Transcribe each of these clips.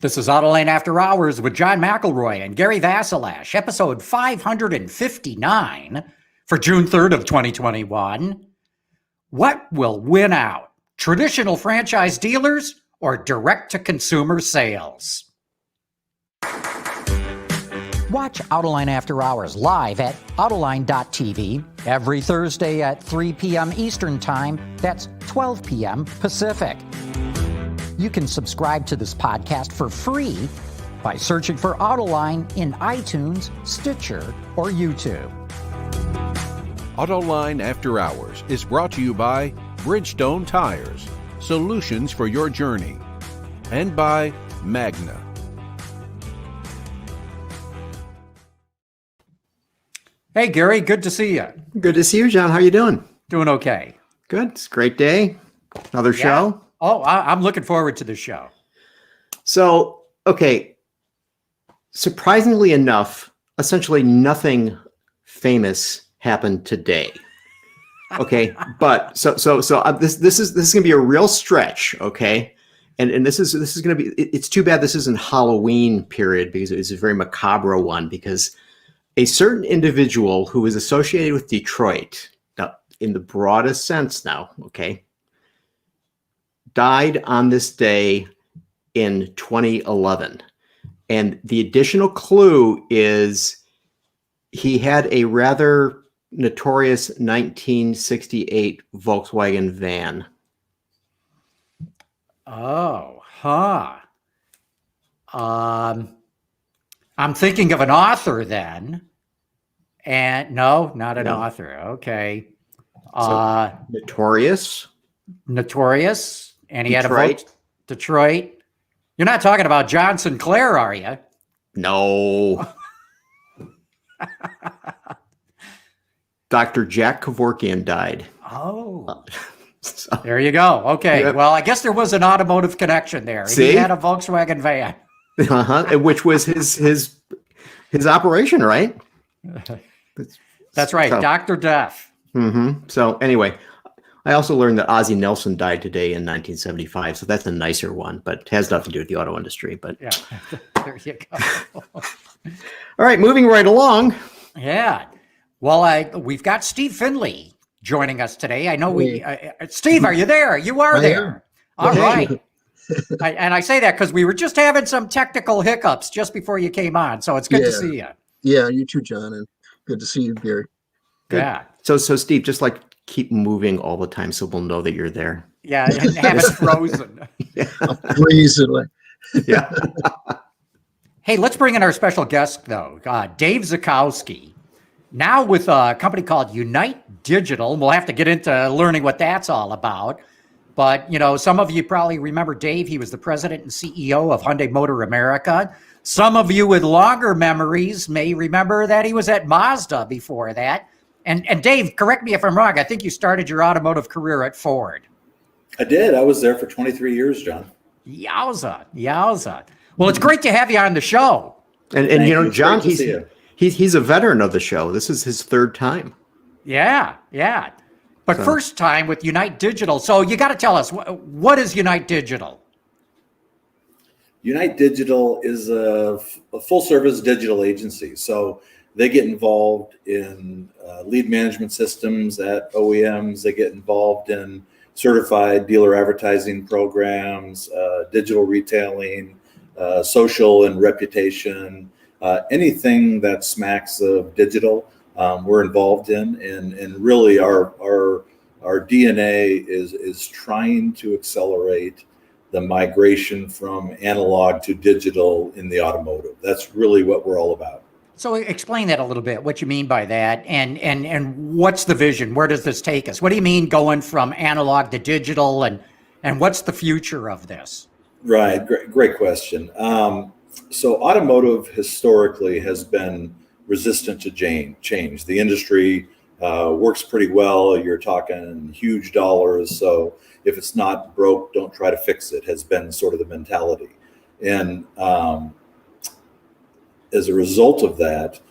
This is Autoline After Hours with John McElroy and Gary Vasilash, episode 559 for June 3rd of 2021. What will win out? Traditional franchise dealers or direct-to-consumer sales? Watch Autoline After Hours live at Autoline.tv every Thursday at 3 p.m. Eastern Time. That's 12 p.m. Pacific. You can subscribe to this podcast for free by searching for Autoline in iTunes, Stitcher, or YouTube. Autoline After Hours is brought to you by Bridgestone Tires, solutions for your journey, and by Magna. Hey, Gary, good to see you. Good to see you, John. How you doing? Doing okay. Good. It's a great day. Another show. Oh, I'm looking forward to the show. So, okay. Surprisingly enough, essentially nothing famous happened today. Okay, but so this is going to be a real stretch. Okay, and this is going to be. It's too bad this isn't Halloween period because it's a very macabre one because a certain individual who is associated with Detroit, now in the broadest sense now, okay, died on this day in 2011. And the additional clue is he had a rather notorious 1968 Volkswagen van. Oh, huh. I'm thinking of an author then. And no, not an author. Okay. Notorious. And he Detroit. Had a Detroit. You're not talking about John Sinclair, are you? No. Dr. Jack Kevorkian died. Oh. There you go. Okay. Yep. Well, I guess there was an automotive connection there. See? He had a Volkswagen van. Which was his operation, right? That's right. So, Dr. Death. Mm-hmm. So anyway, I also learned that Ozzie Nelson died today in 1975. So that's a nicer one, but it has nothing to do with the auto industry. But yeah, there you go. All right, moving right along. Yeah. Well, we've got Steve Finlay joining us today. I know Steve, are you there? You are there. All right. And I say that because we were just having some technical hiccups just before you came on. So it's good to see you. Yeah, you too, John. And good to see you, Gary. Good. Yeah. So Steve, just keep moving all the time so we'll know that you're there. Yeah, and have it frozen. I'll freeze it. Yeah. Hey, let's bring in our special guest, though. Dave Zuchowski, now with a company called Unite Digital. We'll have to get into learning what that's all about. But, some of you probably remember Dave. He was the president and CEO of Hyundai Motor America. Some of you with longer memories may remember that he was at Mazda before that. And Dave, correct me if I'm wrong. I think you started your automotive career at Ford. I did. I was there for 23 years, John. Yowza. Well, it's great to have you on the show. And John, he's a veteran of the show. This is his third time. Yeah. But first time with Unite Digital. So you got to tell us, what is Unite Digital? Unite Digital is a full-service digital agency. So they get involved in lead management systems at OEMs. They get involved in certified dealer advertising programs, digital retailing, social and reputation, anything that smacks of digital. We're involved in, and really our DNA is trying to accelerate the migration from analog to digital in the automotive. That's really what we're all about. So explain that a little bit, what you mean by that, and what's the vision? Where does this take us? What do you mean going from analog to digital, and what's the future of this? Right, great question. So automotive historically has been resistant to change. The industry works pretty well. You're talking huge dollars. So if it's not broke, don't try to fix it, has been sort of the mentality. And as a result of that,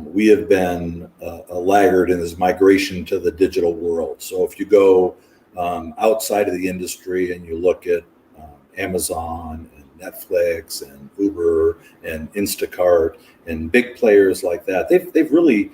we have been a laggard in this migration to the digital world. So if you go outside of the industry and you look at Amazon and Netflix and Uber and Instacart and big players like that. They've really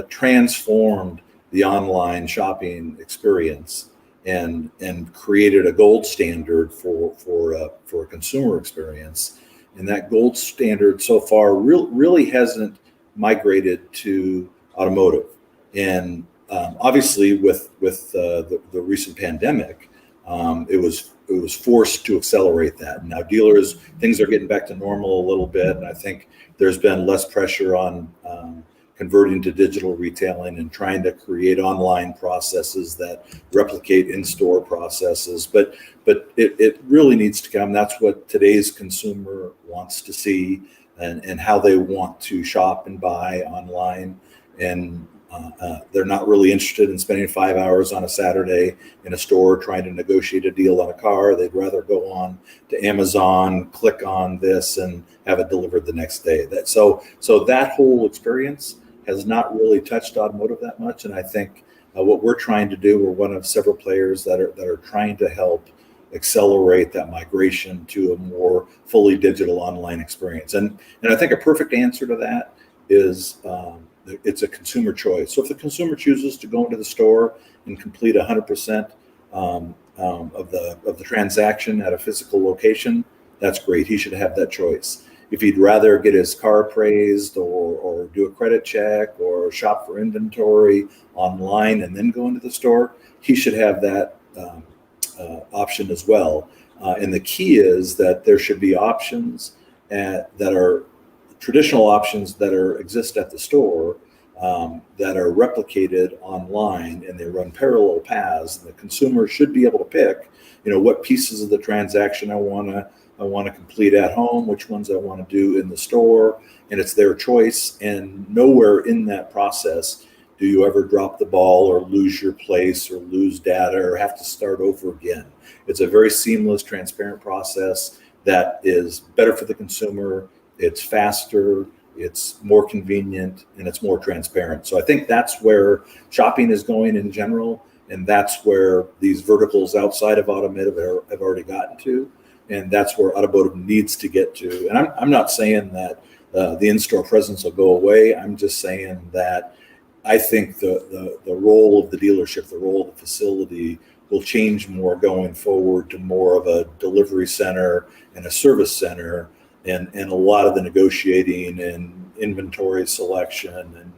transformed the online shopping experience and created a gold standard for a consumer experience. And that gold standard so far really hasn't migrated to automotive. And obviously, with the recent pandemic, it was forced to accelerate that. Now things are getting back to normal a little bit, and I think there's been less pressure on converting to digital retailing and trying to create online processes that replicate in-store processes. But it really needs to come. That's what today's consumer wants to see, and how they want to shop and buy online. And they're not really interested in spending 5 hours on a Saturday in a store trying to negotiate a deal on a car. They'd rather go on to Amazon, click on this, and have it delivered the next day. So that whole experience has not really touched automotive that much. And I think what we're trying to do, we're one of several players that are trying to help accelerate that migration to a more fully digital online experience. And I think a perfect answer to that is it's a consumer choice. So if the consumer chooses to go into the store and complete 100% of the transaction at a physical location, that's great. He should have that choice. If he'd rather get his car appraised or do a credit check or shop for inventory online and then go into the store, he should have that option as well. And the key is that there should be options that are traditional options that exist at the store that are replicated online, and they run parallel paths. And the consumer should be able to pick, what pieces of the transaction I want to complete at home, which ones I want to do in the store, and it's their choice. And nowhere in that process do you ever drop the ball or lose your place or lose data or have to start over again. It's a very seamless, transparent process that is better for the consumer. It's faster, it's more convenient, and it's more transparent. So I think that's where shopping is going in general, and that's where these verticals outside of automotive have already gotten to, and that's where automotive needs to get to. And I'm not saying that the in-store presence will go away. I'm just saying that I think the role of the dealership, the role of the facility will change more going forward to more of a delivery center and a service center, and a lot of the negotiating and inventory selection and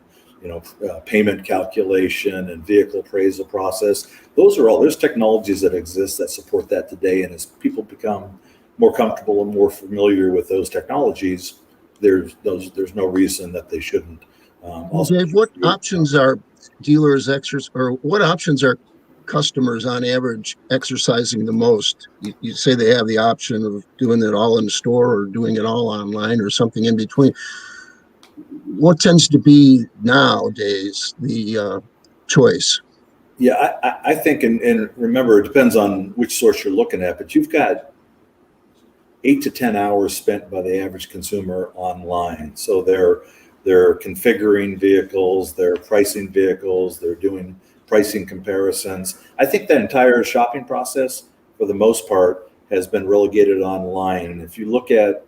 payment calculation and vehicle appraisal process. There's technologies that exist that support that today. And as people become more comfortable and more familiar with those technologies, there's no reason that they shouldn't. Dave, what options are dealers what options are customers on average exercising the most? You say they have the option of doing it all in the store or doing it all online or something in between. What tends to be nowadays the choice? Yeah, I think, and remember, it depends on which source you're looking at, but you've got 8 to 10 hours spent by the average consumer online. So they're configuring vehicles, they're pricing vehicles, they're doing pricing comparisons. I think that entire shopping process, for the most part, has been relegated online. And if you look at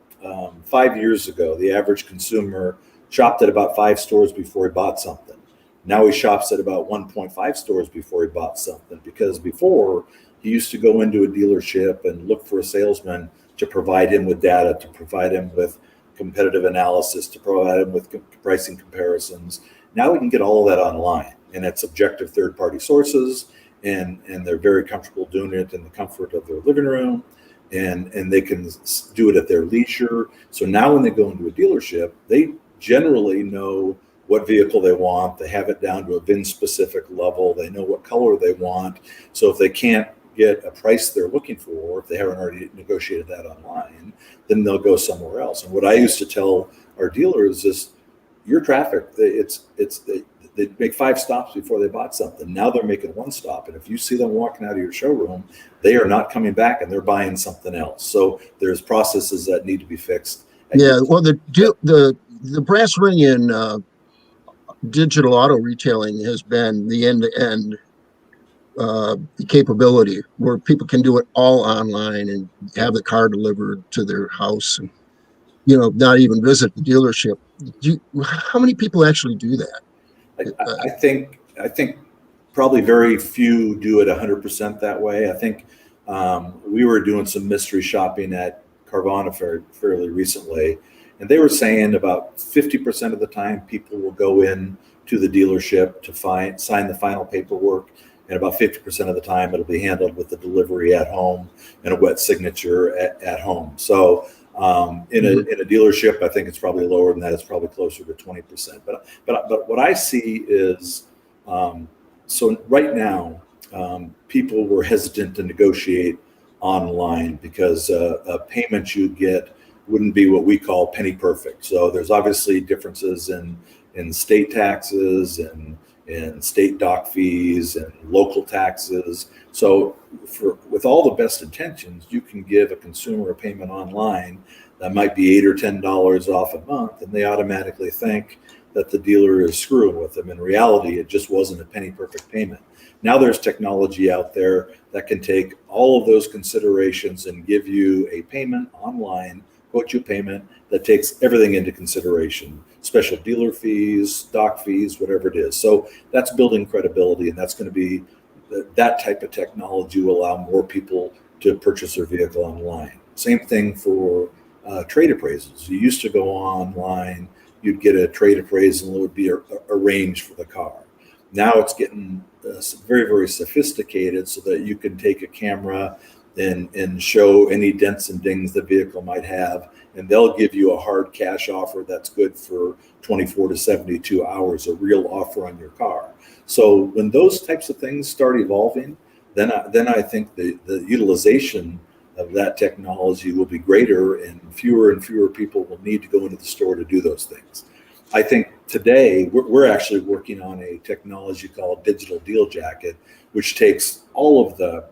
5 years ago, the average consumer shopped at about 5 stores before he bought something. Now he shops at about 1.5 stores before he bought something, because before he used to go into a dealership and look for a salesman to provide him with data, to provide him with competitive analysis, to provide him with pricing comparisons. Now we can get all of that online, and it's objective third-party sources, and they're very comfortable doing it in the comfort of their living room, and they can do it at their leisure. So now when they go into a dealership, they generally know what vehicle they want. They have it down to a VIN-specific level. They know what color they want. So if they can't get a price they're looking for, or if they haven't already negotiated that online, then they'll go somewhere else. And what I used to tell our dealers is, your traffic, they make 5 stops before they bought something. Now they're making 1 stop. And if you see them walking out of your showroom, they are not coming back and they're buying something else. So there's processes that need to be fixed. Yeah, well, the brass ring in digital auto retailing has been the end-to-end capability where people can do it all online and have the car delivered to their house and, not even visit the dealership. How many people actually do that? I think probably very few do it 100% that way. I think we were doing some mystery shopping at Carvana fairly recently, and they were saying about 50% of the time people will go in to the dealership to sign the final paperwork, and about 50% of the time it'll be handled with the delivery at home and a wet signature at home. So in a dealership, I think it's probably lower than that. It's probably closer to 20%. But what I see is so right now people were hesitant to negotiate online because a payment you get wouldn't be what we call penny perfect. So there's obviously differences in state taxes and state dock fees and local taxes. So with all the best intentions, you can give a consumer a payment online that might be $8 or $10 off a month, and they automatically think that the dealer is screwing with them. In reality, it just wasn't a penny perfect payment. Now there's technology out there that can take all of those considerations and give you a payment online, quote you payment that takes everything into consideration, special dealer fees, dock fees, whatever it is. So that's building credibility, and that's going to be that type of technology will allow more people to purchase their vehicle online. Same thing for trade appraisals. You used to go online, you'd get a trade appraisal, and it would be arranged for the car. Now it's getting very, very sophisticated so that you can take a camera and show any dents and dings the vehicle might have, and they'll give you a hard cash offer that's good for 24 to 72 hours, a real offer on your car. So when those types of things start evolving, then I think the utilization of that technology will be greater, and fewer people will need to go into the store to do those things. I think today we're actually working on a technology called Digital Deal Jacket, which takes all of the,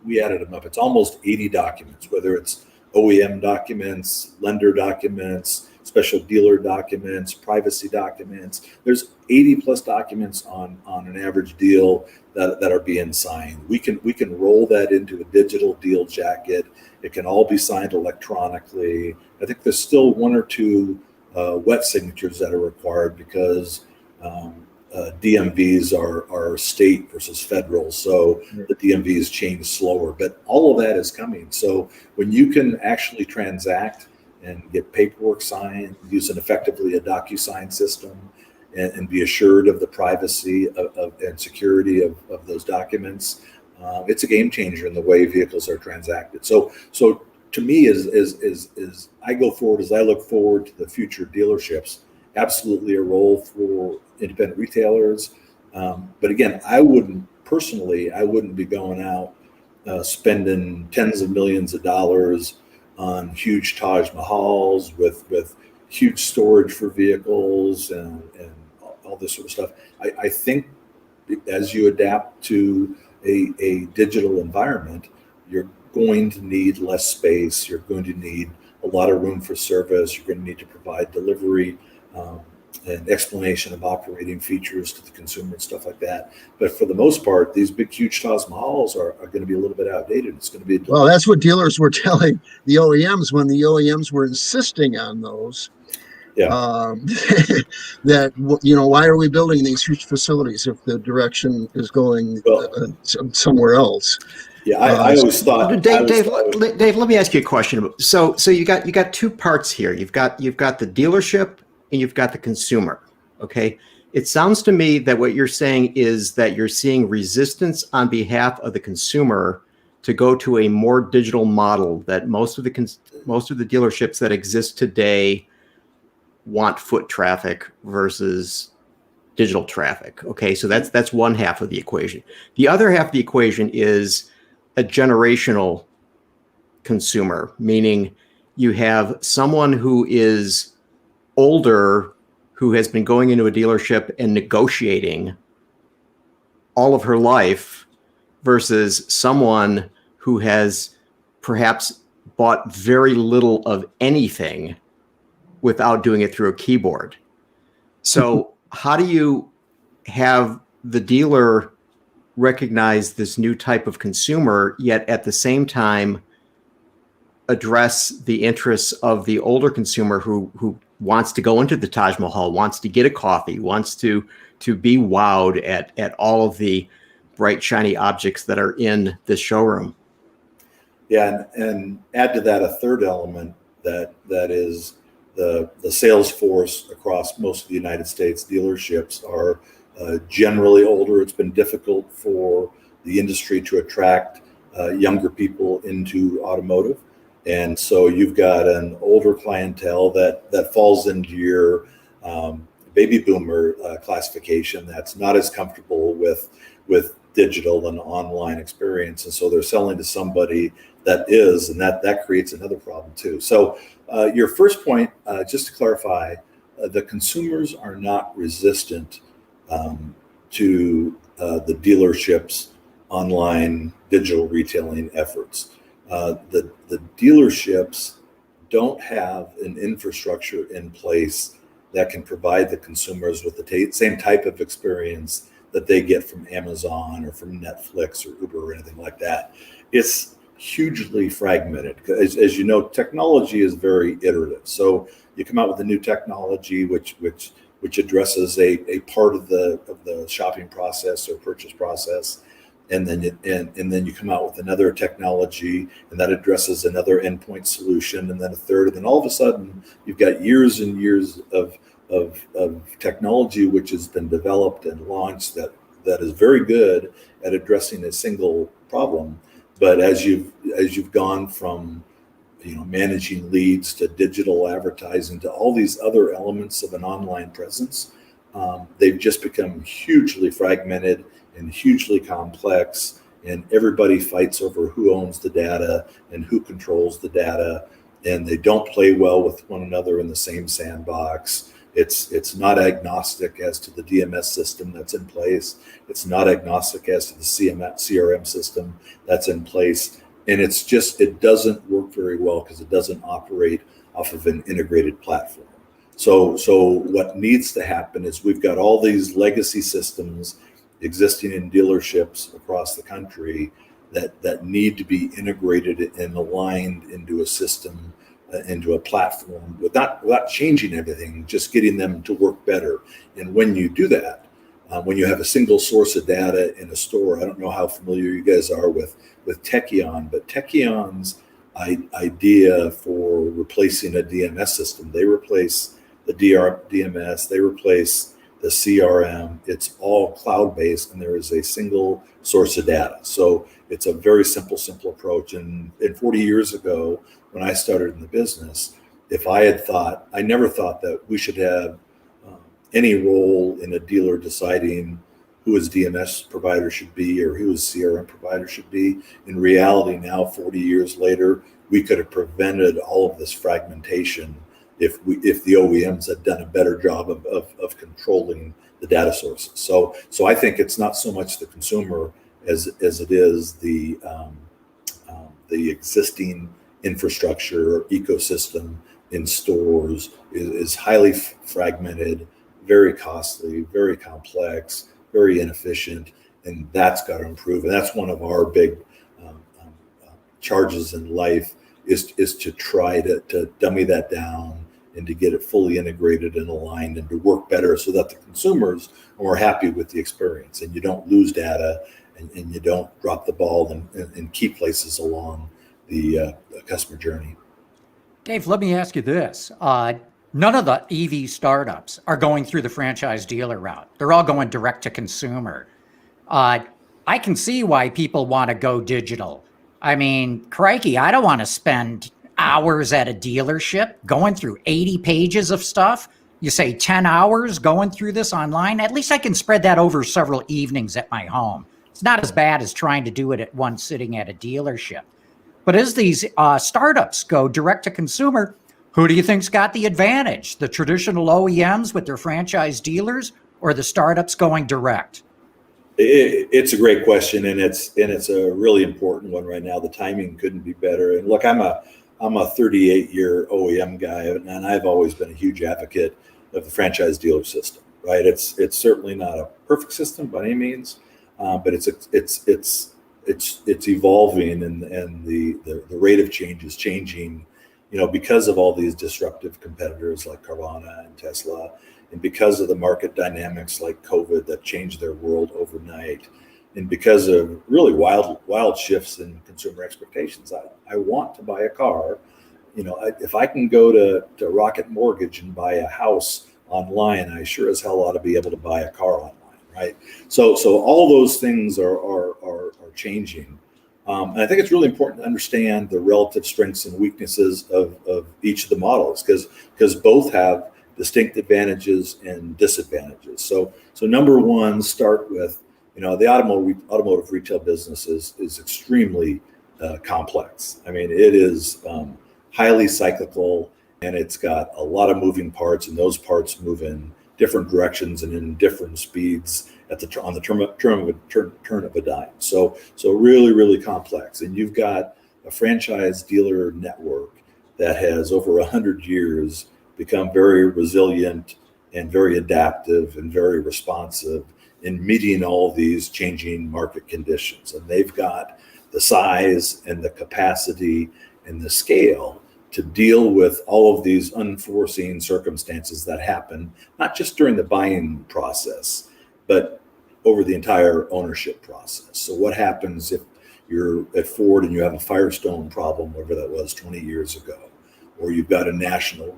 we added them up. It's almost 80 documents, whether it's OEM documents, lender documents, special dealer documents, privacy documents. There's 80 plus documents on an average deal that are being signed. We can roll that into a digital deal jacket. It can all be signed electronically. I think there's still one or two wet signatures that are required because DMVs are state versus federal, so the DMVs change slower, but all of that is coming. So when you can actually transact and get paperwork signed using effectively a DocuSign system and be assured of the privacy and security of those documents, it's a game changer in the way vehicles are transacted. So to me, as I go forward, as I look forward to the future dealerships, absolutely a role for independent retailers. But again, I wouldn't be going out spending tens of millions of dollars on huge Taj Mahals with huge storage for vehicles and all this sort of stuff. I think as you adapt to a digital environment, you're going to need less space. You're going to need a lot of room for service. You're going to need to provide delivery and explanation of operating features to the consumer and stuff like that. But for the most part, these big, huge Taj Mahals are going to be a little bit outdated. It's going to be well, that's what dealers were telling the OEMs when the OEMs were insisting on those. Yeah. That why are we building these huge facilities if the direction is going somewhere else? Yeah, I always thought. Dave, let me ask you a question. So you got two parts here. You've got the dealership and you've got the consumer. Okay. It sounds to me that what you're saying is that you're seeing resistance on behalf of the consumer to go to a more digital model, that most of the dealerships that exist today want foot traffic versus digital traffic. Okay, so that's one half of the equation. The other half of the equation is a generational consumer, meaning you have someone who is older who has been going into a dealership and negotiating all of her life versus someone who has perhaps bought very little of anything without doing it through a keyboard. So how do you have the dealer recognize this new type of consumer, yet at the same time address the interests of the older consumer who wants to go into the Taj Mahal, wants to get a coffee, wants to be wowed at all of the bright, shiny objects that are in this showroom. Yeah, and add to that a third element that is the sales force across most of the United States. Dealerships are generally older. It's been difficult for the industry to attract younger people into automotive. And so you've got an older clientele that falls into your baby boomer classification that's not as comfortable with digital and online experience. And so they're selling to somebody that is, and that creates another problem too. So your first point, just to clarify, the consumers are not resistant to the dealership's online digital retailing efforts. The dealerships don't have an infrastructure in place that can provide the consumers with the same type of experience that they get from Amazon or from Netflix or Uber or anything like that. It's hugely fragmented. As you know, technology is very iterative. So you come out with a new technology which addresses a part of the shopping process or purchase process, and then you come out with another technology and that addresses another endpoint solution, and then a third, and then all of a sudden you've got years and years of technology which has been developed and launched that is very good at addressing a single problem. But as you've gone from managing leads to digital advertising to all these other elements of an online presence, they've just become hugely fragmented and hugely complex, and everybody fights over who owns the data and who controls the data, and they don't play well with one another in the same sandbox. It's not agnostic as to the DMS system that's in place. It's not agnostic as to the CRM system that's in place. And it doesn't work very well because it doesn't operate off of an integrated platform. So what needs to happen is we've got all these legacy systems existing in dealerships across the country that need to be integrated and aligned into a system, into a platform, without changing everything, just getting them to work better. And when you do that, when you have a single source of data in a store, I don't know how familiar you guys are with Techion, but Techion's idea for replacing a DMS system, they replace the DMS, they replace the CRM. It's all cloud-based, and there is a single source of data. So it's a very simple approach. And 40 years ago, when I started in the business, I never thought that we should have any role in a dealer deciding who his DMS provider should be or who his CRM provider should be. In reality, now 40 years later, we could have prevented all of this fragmentation if the OEMs had done a better job of controlling the data sources. So I think it's not so much the consumer as it is the existing infrastructure or ecosystem in stores is highly fragmented, very costly, very complex, very inefficient, and that's got to improve. And that's one of our big charges in life is to try to dummy that down and to get it fully integrated and aligned and to work better so that the consumers are more happy with the experience and you don't lose data and you don't drop the ball in key places along the customer journey. Dave, let me ask you this. None of the EV startups are going through the franchise dealer route. They're all going direct to consumer. I can see why people want to go digital. I mean, crikey, I don't want to spend hours at a dealership going through 80 pages of stuff. You say 10 hours going through this online. At least I can spread that over several evenings at my home. It's not as bad as trying to do it at one sitting at a dealership. But as these startups go direct to consumer, who do you think's got the advantage? The traditional OEMs with their franchise dealers or the startups going direct? It's a great question, and it's a really important one right now. The timing couldn't be better. And look, I'm a 38-year OEM guy, and I've always been a huge advocate of the franchise dealer system. Right? It's certainly not a perfect system by any means, but it's evolving, and the rate of change is changing, because of all these disruptive competitors like Carvana and Tesla, and because of the market dynamics like COVID that changed their world overnight, and because of really wild shifts in consumer expectations. I want to buy a car. If I can go to Rocket Mortgage and buy a house online, I sure as hell ought to be able to buy a car online, right? So all those things are changing. And I think it's really important to understand the relative strengths and weaknesses of each of the models, because both have distinct advantages and disadvantages. So number one, start with, the automotive retail business is extremely complex. I mean, it is highly cyclical, and it's got a lot of moving parts, and those parts move in different directions and in different speeds on the turn of a dime. So really, really complex. And you've got a franchise dealer network that has over 100 years become very resilient and very adaptive and very responsive in meeting all these changing market conditions. And they've got the size and the capacity and the scale to deal with all of these unforeseen circumstances that happen, not just during the buying process, but over the entire ownership process. So what happens if you're at Ford and you have a Firestone problem, whatever that was 20 years ago, or you've got a national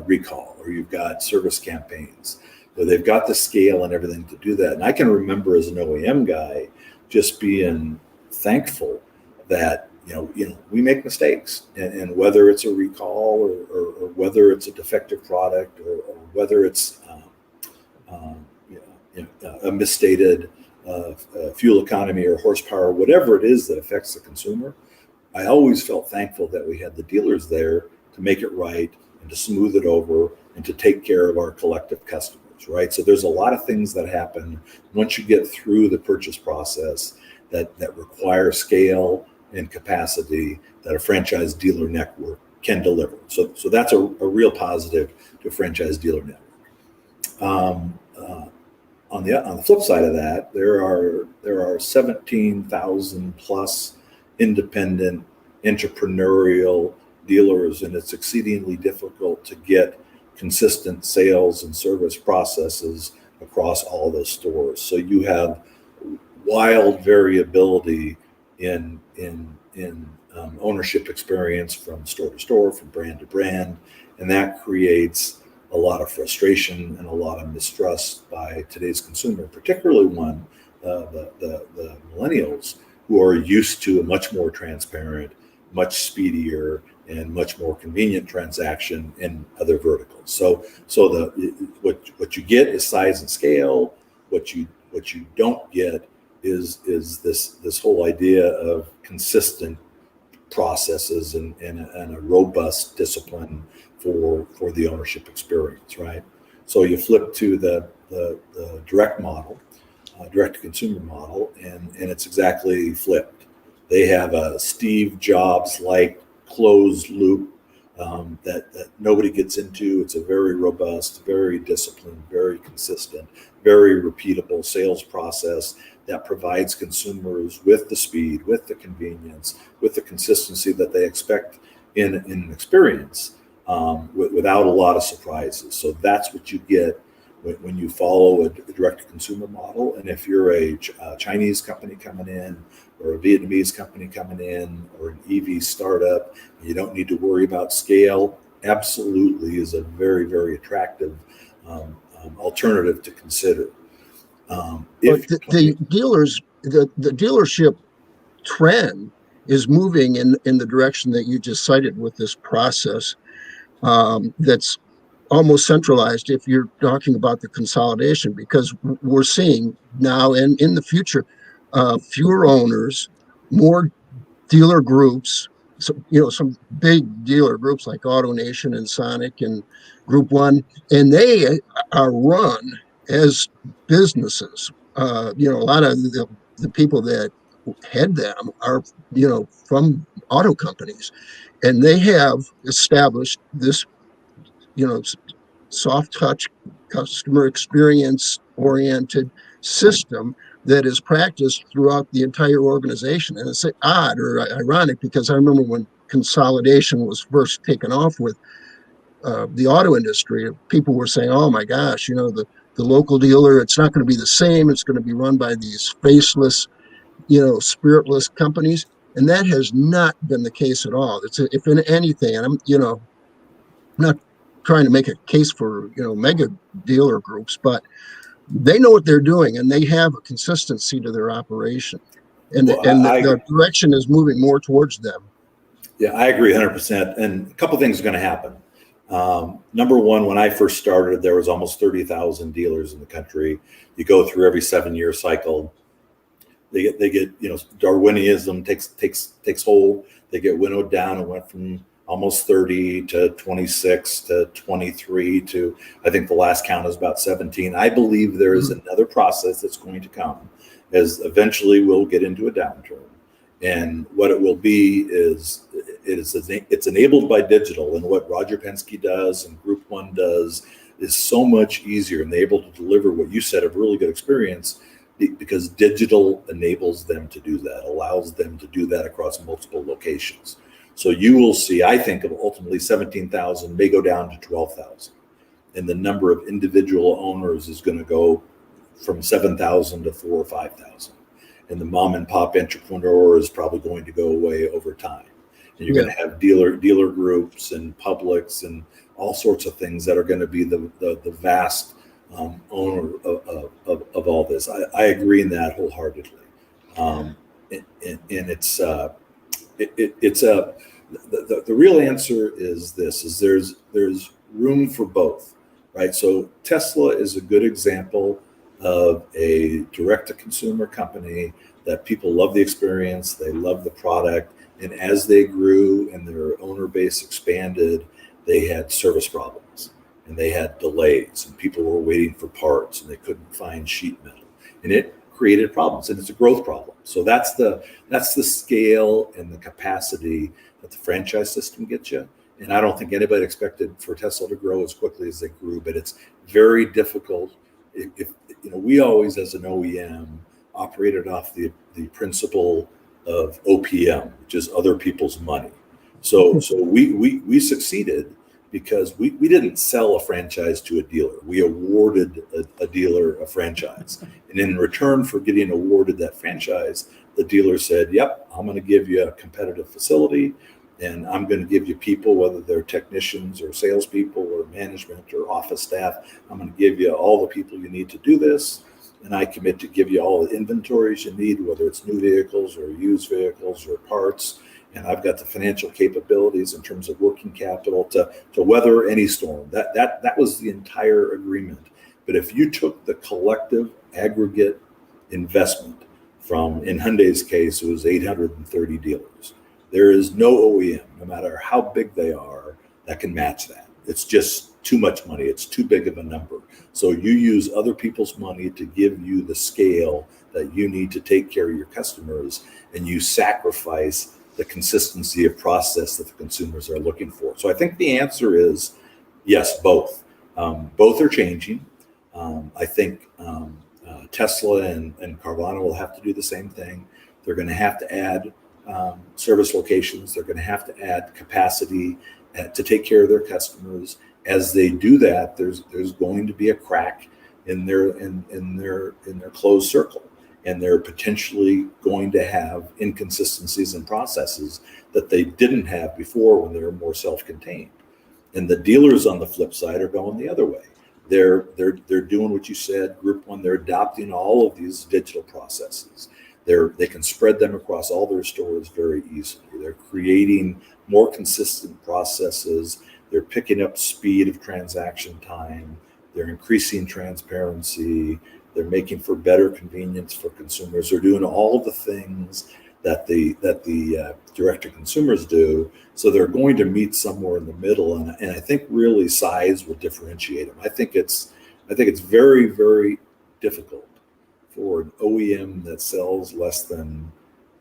recall, or you've got service campaigns? But they've got the scale and everything to do that. And I can remember as an OEM guy just being thankful that we make mistakes, and whether it's a recall or whether it's a defective product, or whether it's a misstated fuel economy or horsepower, whatever it is that affects the consumer, I always felt thankful that we had the dealers there to make it right and to smooth it over and to take care of our collective customers, right? So there's a lot of things that happen once you get through the purchase process that require scale and capacity that a franchise dealer network can deliver. So that's a real positive to a franchise dealer network. On the flip side of that, there are 17,000 plus independent entrepreneurial dealers, and it's exceedingly difficult to get consistent sales and service processes across all those stores. So you have wild variability in ownership experience from store to store, from brand to brand, and that creates a lot of frustration and a lot of mistrust by today's consumer, particularly the millennials, who are used to a much more transparent, much speedier, and much more convenient transaction in other verticals. So what you get is size and scale. What you don't get is this whole idea of consistent processes and a robust discipline for the ownership experience, right? So you flip to the direct model, direct to consumer model, and it's exactly flipped. They have a Steve Jobs like closed loop that nobody gets into. It's a very robust, very disciplined, very consistent, very repeatable sales process that provides consumers with the speed, with the convenience, with the consistency that they expect in an experience, without a lot of surprises. So that's what you get when you follow a direct-to-consumer model. And if you're a Chinese company coming in, or a Vietnamese company coming in, or an EV startup, you don't need to worry about scale, absolutely is a very, very attractive alternative to consider. The dealership trend is moving in the direction that you just cited with this process that's almost centralized if you're talking about the consolidation, because we're seeing now and in the future fewer owners, more dealer groups, some big dealer groups like AutoNation and Sonic and Group One, and they are run as businesses. A lot of the people that head them are from auto companies, and they have established this soft touch, customer experience oriented system that is practiced throughout the entire organization. And it's odd or ironic because I remember when consolidation was first taken off with the auto industry, people were saying, oh my gosh, the local dealer, it's not going to be the same. It's going to be run by these faceless, spiritless companies. And that has not been the case at all. If in anything, and I'm not trying to make a case for, mega dealer groups, but they know what they're doing and they have a consistency to their operation. And, Well, and the direction is moving more towards them. Yeah, I agree 100%. And a couple things are going to happen. Number one, when I first started, there was almost 30,000 dealers in the country. You go through every 7-year cycle. They get, Darwinism takes hold. They get winnowed down and went from almost 30 to 26 to 23 to, I think the last count is about 17. I believe there is another process that's going to come as eventually we'll get into a downturn. And what it will be is it's enabled by digital, and what Roger Penske does and Group 1 does is so much easier, and they're able to deliver what you said, a really good experience, because digital enables them to do that, allows them to do that across multiple locations. So you will see, I think, of ultimately 17,000 may go down to 12,000, and the number of individual owners is going to go from 7,000 to 4,000 or 5,000. And the mom and pop entrepreneur is probably going to go away over time. And you're going to have dealer groups and publics and all sorts of things that are going to be the vast owner of all this. I agree in that wholeheartedly. And it's the real answer is this: is there's room for both, right? So Tesla is a good example of a direct-to-consumer company that people love the experience, they love the product, and as they grew and their owner base expanded, they had service problems and they had delays and people were waiting for parts and they couldn't find sheet metal, and it created problems, and it's a growth problem. So that's the scale and the capacity that the franchise system gets you. And I don't think anybody expected for Tesla to grow as quickly as they grew, but it's very difficult. If we always, as an OEM, operated off the principle of OPM, which is other people's money. So we succeeded because we didn't sell a franchise to a dealer. We awarded a dealer a franchise, and in return for getting awarded that franchise, the dealer said, "Yep, I'm going to give you a competitive facility, and I'm going to give you people, whether they're technicians or salespeople or management or office staff. I'm going to give you all the people you need to do this. And I commit to give you all the inventories you need, whether it's new vehicles or used vehicles or parts. And I've got the financial capabilities in terms of working capital to weather any storm." That was the entire agreement. But if you took the collective aggregate investment from, in Hyundai's case, it was 830 dealers. There is no OEM, no matter how big they are, that can match that. It's just too much money. It's too big of a number. So you use other people's money to give you the scale that you need to take care of your customers, and you sacrifice the consistency of process that the consumers are looking for. So I think the answer is yes, both. Both are changing. I think Tesla and Carvana will have to do the same thing. They're going to have to add service locations. They're going to have to add capacity to take care of their customers. As they do that, there's going to be a crack in their closed circle, and they're potentially going to have inconsistencies in processes that they didn't have before when they were more self-contained. And the dealers on the flip side are going the other way. They're doing what you said, Group 1. They're adopting all of these digital processes. They can spread them across all their stores very easily. They're creating more consistent processes. They're picking up speed of transaction time. They're increasing transparency. They're making for better convenience for consumers. They're doing all the things that the direct-to-consumers do. So they're going to meet somewhere in the middle. And I think really size will differentiate them. I think it's very, very difficult for an OEM that sells less than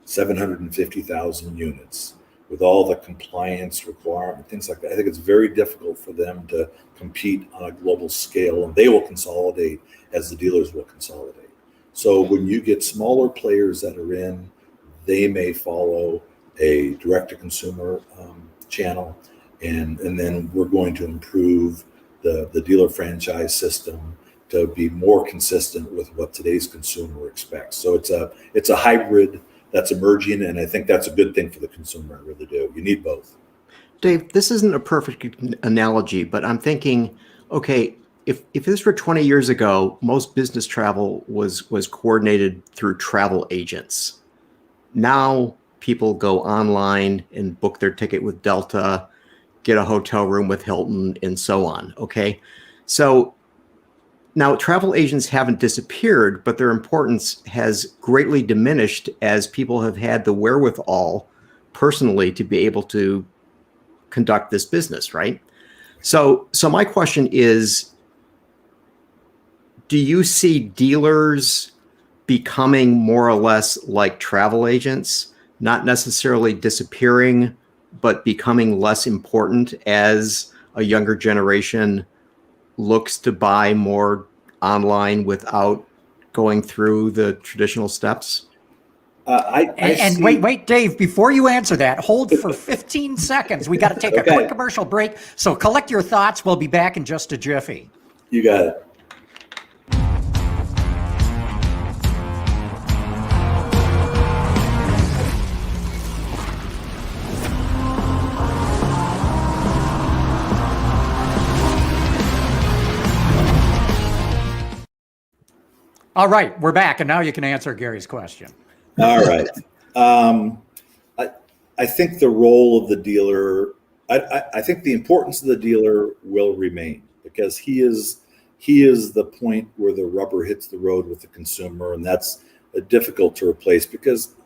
750,000 units with all the compliance requirements, things like that. I think it's very difficult for them to compete on a global scale, and they will consolidate as the dealers will consolidate. So when you get smaller players that are in, they may follow a direct-to-consumer channel, and then we're going to improve the dealer franchise system to be more consistent with what today's consumer expects. So it's a hybrid that's emerging, and I think that's a good thing for the consumer. I really do. You need both. Dave, this isn't a perfect analogy, but I'm thinking, okay, if this were 20 years ago, most business travel was coordinated through travel agents. Now people go online and book their ticket with Delta, get a hotel room with Hilton, and so on. Okay. So now travel agents haven't disappeared, but their importance has greatly diminished as people have had the wherewithal personally to be able to conduct this business, right? So my question is, do you see dealers becoming more or less like travel agents, not necessarily disappearing, but becoming less important as a younger generation looks to buy more online without going through the traditional steps? And wait, Dave, before you answer that, hold for 15 seconds. We got to take a quick commercial break. So collect your thoughts. We'll be back in just a jiffy. You got it. All right, we're back, and now you can answer Gary's question. All right. I think the role of the dealer, I think the importance of the dealer will remain, because he is the point where the rubber hits the road with the consumer, and that's difficult to replace because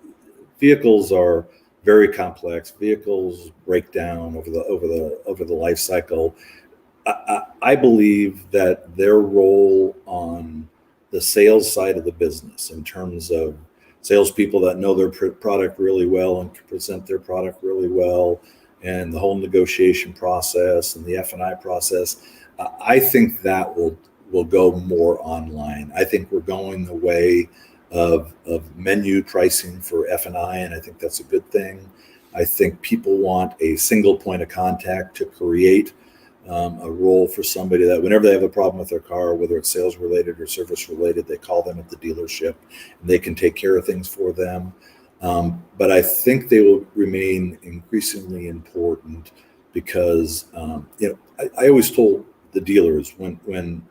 vehicles are very complex. Vehicles break down over the life cycle. I believe that their role on the sales side of the business, in terms of salespeople that know their product really well and can present their product really well, and the whole negotiation process and the F&I process, I think that will go more online. I think we're going the way of menu pricing for F&I, and I think that's a good thing. I think people want a single point of contact to create a role for somebody that whenever they have a problem with their car, whether it's sales related or service related, they call them at the dealership and they can take care of things for them. But I think they will remain increasingly important because, I always told the dealers when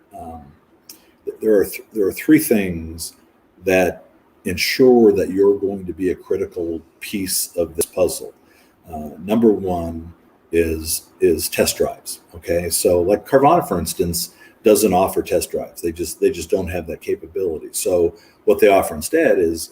there are three things that ensure that you're going to be a critical piece of this puzzle. Number one is test drives. Okay, so like Carvana, for instance, doesn't offer test drives. They just don't have that capability. So what they offer instead is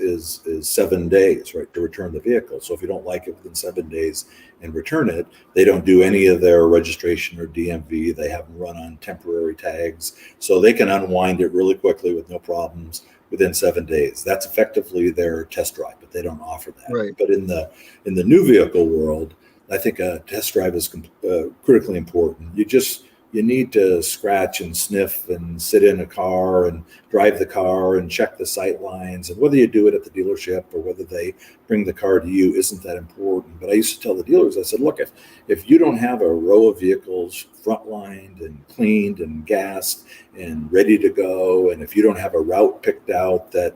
7 days, right, to return the vehicle. So if you don't like it within 7 days and return it, they don't do any of their registration or DMV. They have them run on temporary tags, so they can unwind it really quickly with no problems within 7 days. That's effectively their test drive, but they don't offer that. Right. But in the new vehicle world, I think a test drive is critically important. You need to scratch and sniff and sit in a car and drive the car and check the sight lines. And whether you do it at the dealership or whether they bring the car to you isn't that important. But I used to tell the dealers, I said, look, if you don't have a row of vehicles front-lined and cleaned and gassed and ready to go, and if you don't have a route picked out that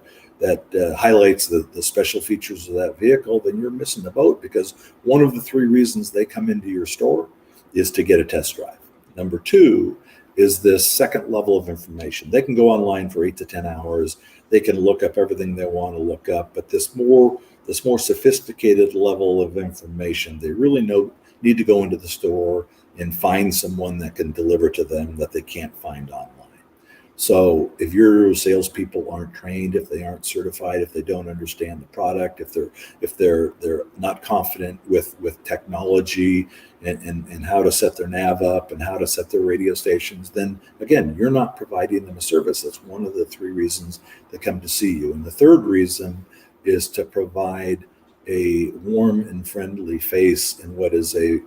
highlights the special features of that vehicle, then you're missing the boat, because one of the three reasons they come into your store is to get a test drive. Number two is this second level of information. They can go online for 8 to 10 hours. They can look up everything they want to look up, but this more sophisticated level of information, they really need to go into the store and find someone that can deliver to them that they can't find online. So if your salespeople aren't trained, if they aren't certified, if they don't understand the product, if they're not confident with technology and how to set their nav up and how to set their radio stations, then again, you're not providing them a service. That's one of the three reasons they come to see you. And the third reason is to provide a warm and friendly face in what is a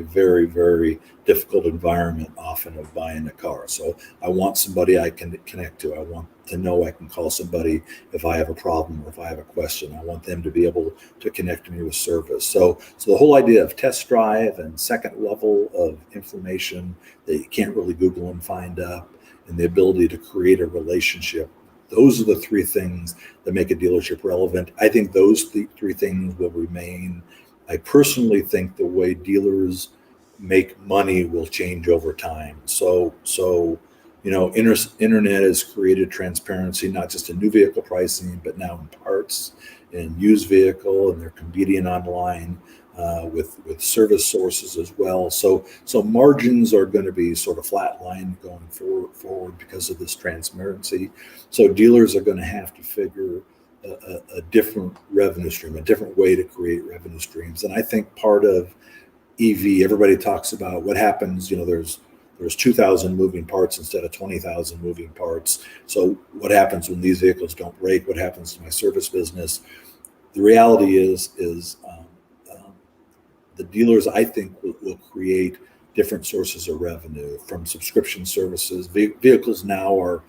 very, very difficult environment often of buying a car. So I want somebody I can connect to. I want to know I can call somebody if I have a problem or if I have a question. I want them to be able to connect me with service. So the whole idea of test drive and second level of information that you can't really Google and find up, and the ability to create a relationship, those are the three things that make a dealership relevant. I think those three things will remain. I personally think the way dealers make money will change over time. So internet has created transparency, not just in new vehicle pricing, but now in parts and used vehicle, and they're competing online with service sources as well. So margins are going to be sort of flatlined going forward because of this transparency. So dealers are going to have to figure a different revenue stream, a different way to create revenue streams. And I think part of EV, everybody talks about what happens, there's 2,000 moving parts instead of 20,000 moving parts. So what happens when these vehicles don't break? What happens to my service business? The reality is the dealers, I think, will create different sources of revenue from subscription services. Vehicles now are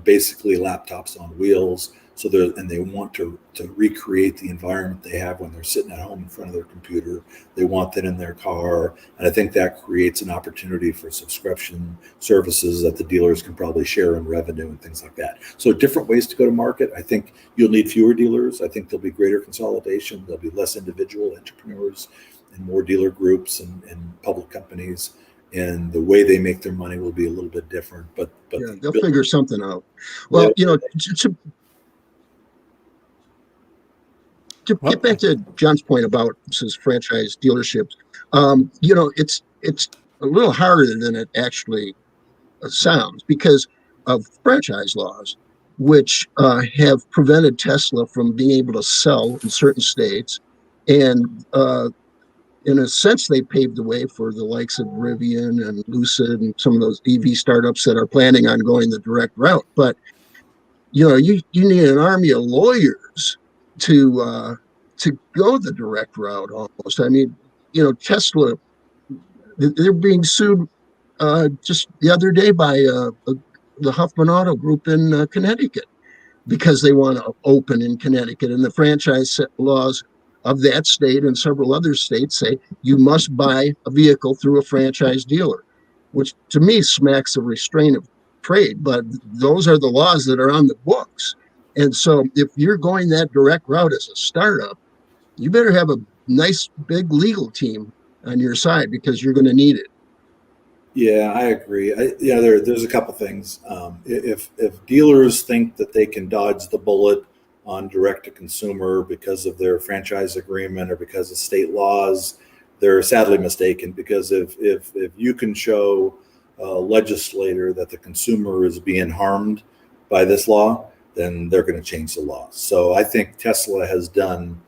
basically laptops on wheels. So they want to recreate the environment they have when they're sitting at home in front of their computer. They want that in their car. And I think that creates an opportunity for subscription services that the dealers can probably share in revenue and things like that. So different ways to go to market. I think you'll need fewer dealers. I think there'll be greater consolidation. There'll be less individual entrepreneurs and more dealer groups and public companies. And the way they make their money will be a little bit different. But yeah, they'll figure something out. Well, to get back to John's point about this franchise dealerships, it's a little harder than it actually sounds because of franchise laws, which have prevented Tesla from being able to sell in certain states. And in a sense, they paved the way for the likes of Rivian and Lucid and some of those EV startups that are planning on going the direct route. But, you need an army of lawyers to go the direct route almost. I mean, Tesla, they're being sued just the other day by the Huffman Auto Group in Connecticut because they want to open in Connecticut. And the franchise laws of that state and several other states say you must buy a vehicle through a franchise dealer, which to me smacks of restraint of trade. But those are the laws that are on the books. And so if you're going that direct route as a startup, you better have a nice big legal team on your side because you're going to need it. Yeah, I agree. There's a couple things. If dealers think that they can dodge the bullet on direct to consumer because of their franchise agreement or because of state laws, they're sadly mistaken. Because if you can show a legislator that the consumer is being harmed by this law, then they're going to change the law. So I think Tesla has done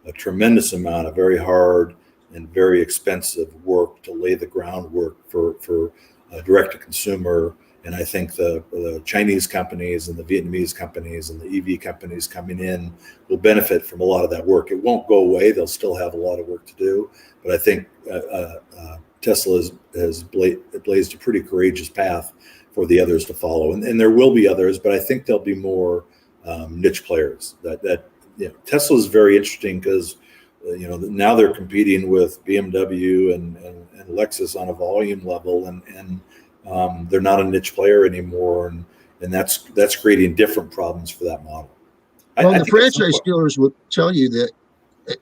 a tremendous amount of very hard and very expensive work to lay the groundwork for direct to consumer. And I think the Chinese companies and the Vietnamese companies and the EV companies coming in will benefit from a lot of that work. It won't go away. They'll still have a lot of work to do. But I think Tesla has blazed a pretty courageous path for the others to follow. And there will be others, but I think there'll be more niche players. Tesla is very interesting because now they're competing with BMW and Lexus on a volume level, and they're not a niche player anymore, and that's creating different problems for that model. Well, the franchise dealers will tell you that,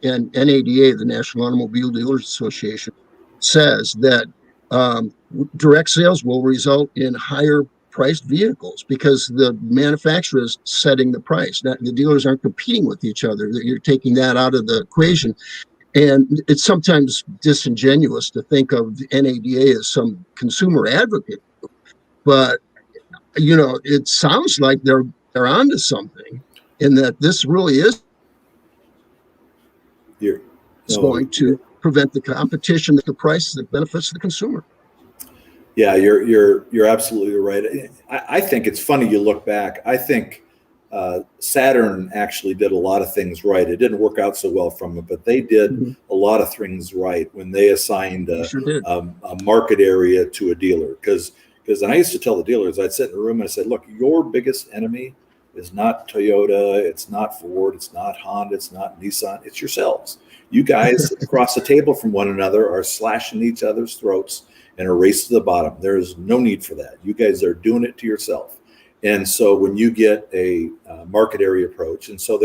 and NADA, the National Automobile Dealers Association, says that direct sales will result in higher priced vehicles because the manufacturer is setting the price. The dealers aren't competing with each other. You're taking that out of the equation. And it's sometimes disingenuous to think of the NADA as some consumer advocate. But, it sounds like they're onto something in that this really is going to prevent the competition at the price that benefits the consumer. Yeah, you're absolutely right. I think it's funny you look back. I think Saturn actually did a lot of things right. It didn't work out so well from it, but they did a lot of things right when they assigned a market area to a dealer. Because I used to tell the dealers, I'd sit in a room and I said, look, your biggest enemy is not Toyota, it's not Ford, it's not Honda, it's not Nissan, it's yourselves. You guys across the table from one another are slashing each other's throats in a race to the bottom. There is no need for that. You guys are doing it to yourself. And so when you get a market area approach, and so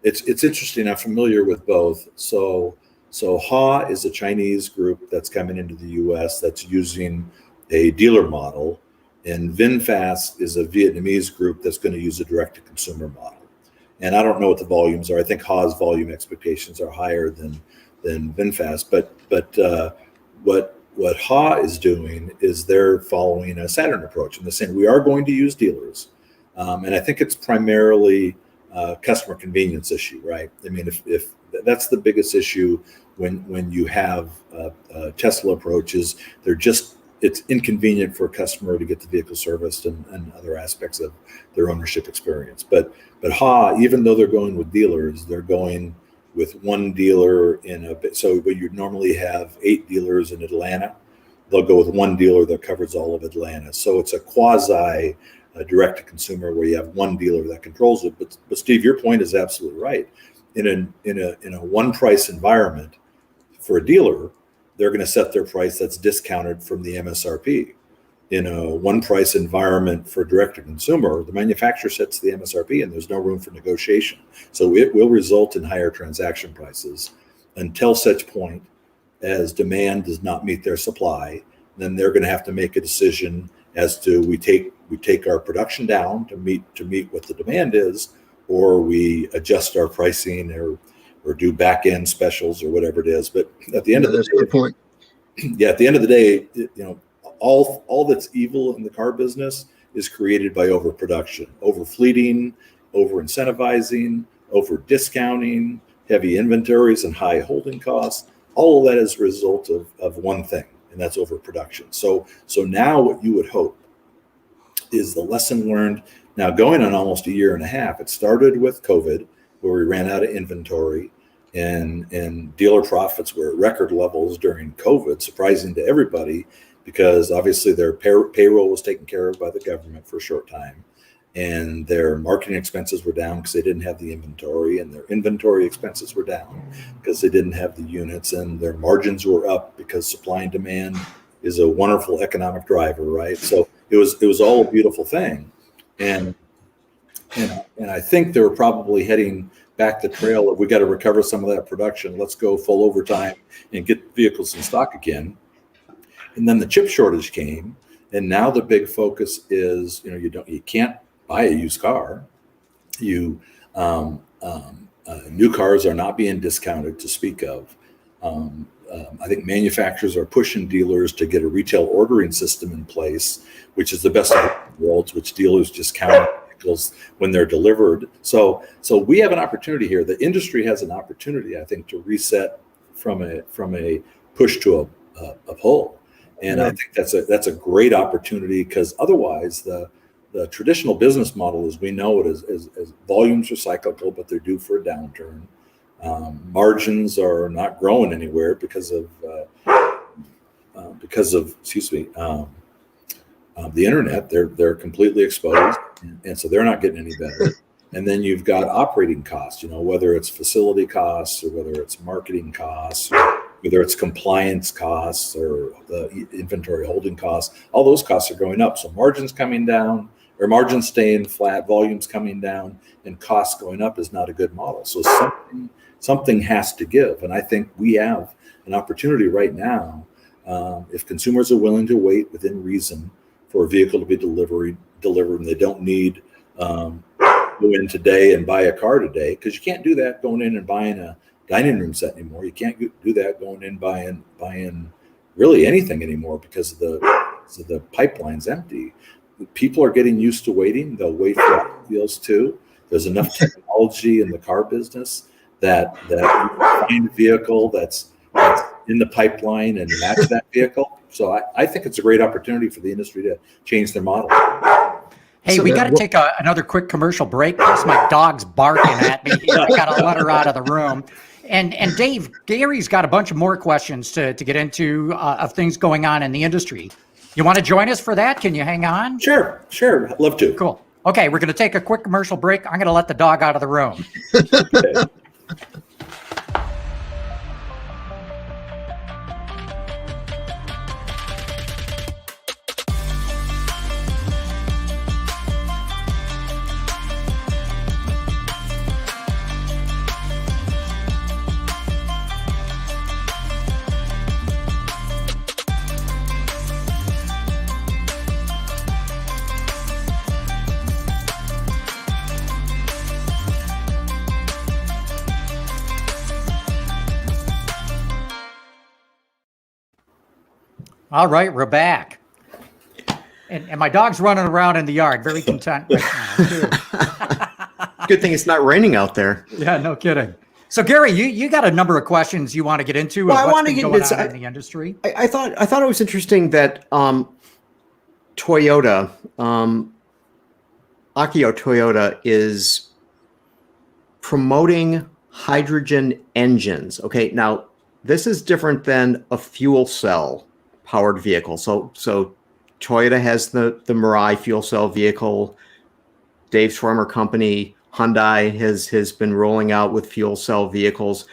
it's interesting. I'm familiar with both. So HA is a Chinese group that's coming into the U.S. that's using a dealer model, and VinFast is a Vietnamese group that's going to use a direct-to-consumer model. And I don't know what the volumes are. I think HA's volume expectations are higher than VinFast. But what HA is doing is they're following a Saturn approach, and they're saying we are going to use dealers, and I think it's primarily customer convenience issue, right? I mean, if that's the biggest issue when you have Tesla approaches, it's inconvenient for a customer to get the vehicle serviced and other aspects of their ownership experience. But HA, even though they're going with dealers, they're going with one dealer so you normally have 8 dealers in Atlanta. They'll go with one dealer that covers all of Atlanta. So it's a quasi direct to consumer where you have one dealer that controls it. But Steve, your point is absolutely right. In a one price environment for a dealer, they're going to set their price that's discounted from the MSRP. In a one price environment for direct to consumer, the manufacturer sets the MSRP and there's no room for negotiation. So it will result in higher transaction prices until such point as demand does not meet their supply. Then they're going to have to make a decision as to we take our production down to meet what the demand is, or we adjust our pricing or do back end specials or whatever it is. But at the end of the day, good point. Yeah, at the end of the day, all that's evil in the car business is created by overproduction, overfleeting, over incentivizing, over discounting, heavy inventories and high holding costs. All of that is a result of one thing, and that's overproduction. So now what you would hope is the lesson learned now going on almost a year and a half. It started with COVID, where we ran out of inventory, and dealer profits were at record levels during COVID, surprising to everybody, because obviously their payroll was taken care of by the government for a short time, and their marketing expenses were down because they didn't have the inventory, and their inventory expenses were down because they didn't have the units, and their margins were up because supply and demand is a wonderful economic driver, right? So it was all a beautiful thing, and I think they were probably heading back the trail of we got to recover some of that production. Let's go full overtime and get vehicles in stock again. And then the chip shortage came, and now the big focus is you can't buy a used car. New cars are not being discounted to speak of. I think manufacturers are pushing dealers to get a retail ordering system in place, which is the best of both worlds, which dealers just count vehicles when they're delivered. So we have an opportunity here. The industry has an opportunity, I think, to reset from a push to a pull. And I think that's a great opportunity, because otherwise the traditional business model as we know it is volumes are cyclical, but they're due for a downturn. Margins are not growing anywhere because of the internet. They're completely exposed, and so they're not getting any better. And then you've got operating costs, whether it's facility costs or whether it's marketing costs, or whether it's compliance costs or the inventory holding costs. All those costs are going up. So margins coming down, or margins staying flat, volumes coming down, and costs going up is not a good model. So something has to give. And I think we have an opportunity right now, if consumers are willing to wait within reason for a vehicle to be delivered, and they don't need go in today and buy a car today, because you can't do that going in and buying a dining room set anymore. You can't do that going in buying really anything anymore because the pipeline's empty. People are getting used to waiting. They'll wait for deals too. There's enough technology in the car business that you can find a vehicle that's in the pipeline and match that vehicle. So I think it's a great opportunity for the industry to change their model. Hey, we got to take another quick commercial break because my dog's barking at me here. I got to let her out of the room. And Dave, Gary's got a bunch of more questions to get into of things going on in the industry. You want to join us for that? Can you hang on? Sure. I'd love to. Cool. Okay, we're going to take a quick commercial break. I'm going to let the dog out of the room. All right, we're back. And my dog's running around in the yard, very content right now, too. Good thing it's not raining out there. Yeah, no kidding. So, Gary, you got a number of questions you want to get into Well, of I what's want to been get going into- on in the industry? I thought it was interesting that Toyota, Akio Toyota, is promoting hydrogen engines. Okay, now this is different than a fuel cell powered vehicle. So Toyota has the Mirai fuel cell vehicle. Dave's former company, Hyundai, has been rolling out with fuel cell vehicles.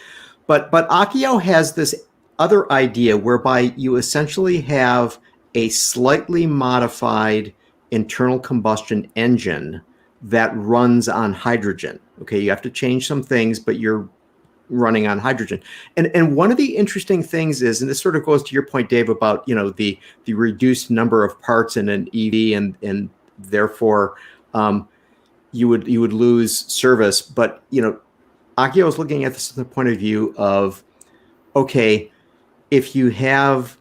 But Akio has this other idea whereby you essentially have a slightly modified internal combustion engine that runs on hydrogen. Okay, you have to change some things, but you're running on hydrogen. And one of the interesting things is, and this sort of goes to your point, Dave, about the reduced number of parts in an EV, and therefore you would lose service. But Akio is looking at this from the point of view of, okay, if you have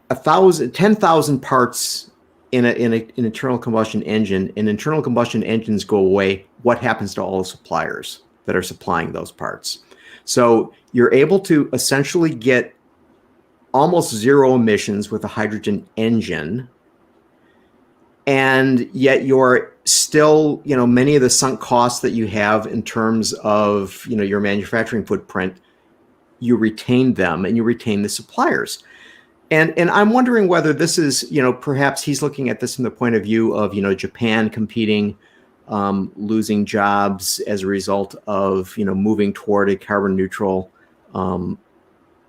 10,000 parts in an internal combustion engine, and internal combustion engines go away, what happens to all the suppliers that are supplying those parts? So you're able to essentially get almost zero emissions with a hydrogen engine, and yet you're still, many of the sunk costs that you have in terms of, your manufacturing footprint, you retain them and you retain the suppliers. And I'm wondering whether this is, perhaps he's looking at this from the point of view of, Japan competing, losing jobs as a result of, moving toward a carbon neutral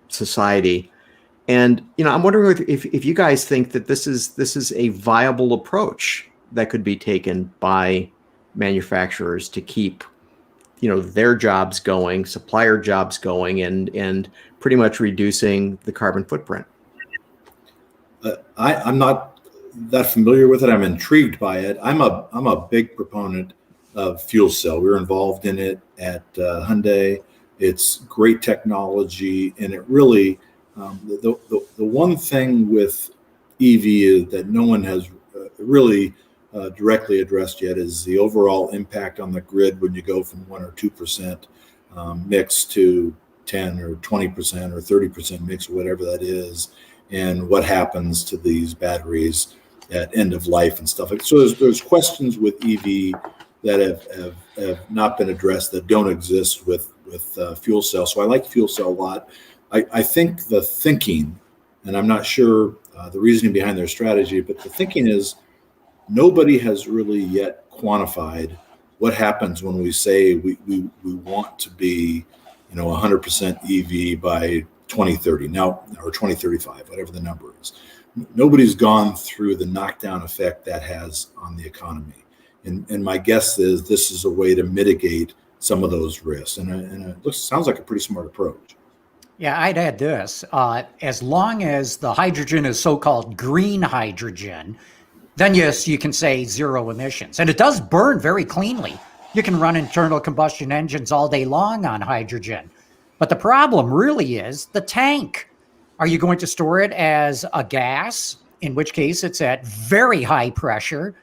society. And, I'm wondering if you guys think that this is a viable approach that could be taken by manufacturers to keep, their jobs going, supplier jobs going, and pretty much reducing the carbon footprint. I'm not that familiar with it. I'm intrigued by it. I'm a big proponent of fuel cell. We're involved in it at Hyundai. It's great technology, and it really the one thing with EV that no one has really directly addressed yet is the overall impact on the grid when you go from 1 or 2% mix to 10 or 20% or 30% mix, or whatever that is, and what happens to these batteries at end of life and stuff. So there's questions with EV that have not been addressed, that don't exist with fuel cell. So I like fuel cell a lot. I think the thinking, and I'm not sure the reasoning behind their strategy, but the thinking is nobody has really yet quantified what happens when we say we want to be 100% EV by 2030 now, or 2035, whatever the number is. Nobody's gone through the knockdown effect that has on the economy. And my guess is this is a way to mitigate some of those risks. And it sounds like a pretty smart approach. Yeah, I'd add this. As long as the hydrogen is so-called green hydrogen, then yes, you can say zero emissions. And it does burn very cleanly. You can run internal combustion engines all day long on hydrogen. But the problem really is the tank. Are you going to store it as a gas, in which case it's at very high pressure?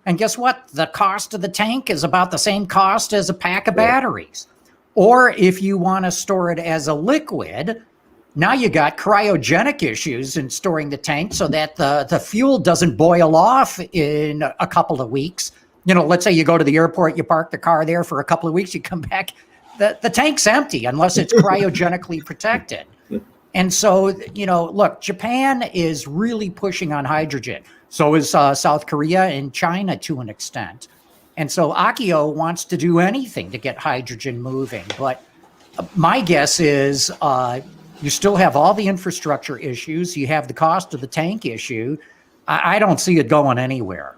And guess what? The cost of the tank is about the same cost as a pack of batteries. Or if you want to store it as a liquid, now you got cryogenic issues in storing the tank so that the fuel doesn't boil off in a couple of weeks. Let's say you go to the airport, you park the car there for a couple of weeks, you come back, the tank's empty unless it's cryogenically protected. And so, look, Japan is really pushing on hydrogen. So is South Korea and China to an extent. And so Akio wants to do anything to get hydrogen moving. But my guess is you still have all the infrastructure issues. You have the cost of the tank issue. I don't see it going anywhere.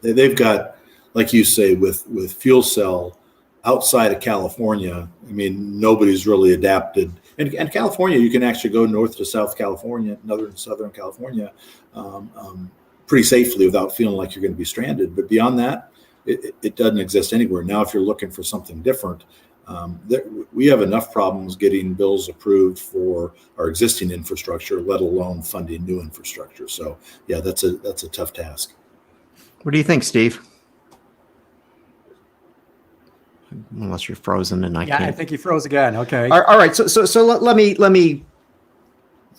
They've got, like you say, with fuel cell outside of California, I mean, nobody's really adapted. And California, you can actually go north to South California, Southern California, pretty safely without feeling like you're going to be stranded. But beyond that, it doesn't exist anywhere. Now, if you're looking for something different, we have enough problems getting bills approved for our existing infrastructure, let alone funding new infrastructure. So, yeah, that's a tough task. What do you think, Steve? Unless you're frozen and I can't. I think you froze again. Okay. All right. So let me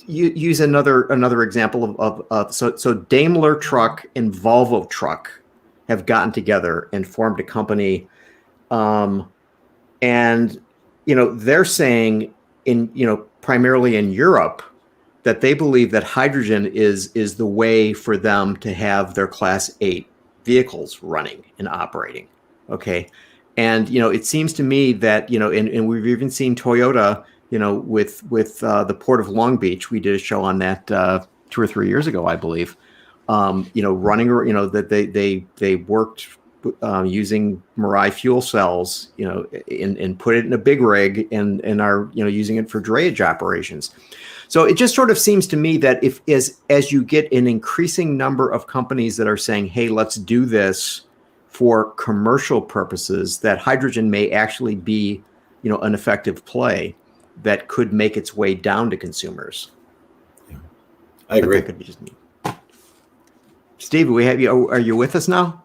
use another example of so Daimler Truck and Volvo Truck have gotten together and formed a company, and they're saying primarily in Europe that they believe that hydrogen is the way for them to have their Class 8 vehicles running and operating. Okay. And, it seems to me that, and we've even seen Toyota, with the Port of Long Beach, we did a show on that 2 or 3 years ago, I believe, running, that they worked using Mirai fuel cells, and put it in a big rig and are, using it for drayage operations. So it just sort of seems to me that as you get an increasing number of companies that are saying, hey, let's do this for commercial purposes, that hydrogen may actually be, an effective play that could make its way down to consumers. Yeah, I agree. That could be just me. Steve, we have you. Are you with us now?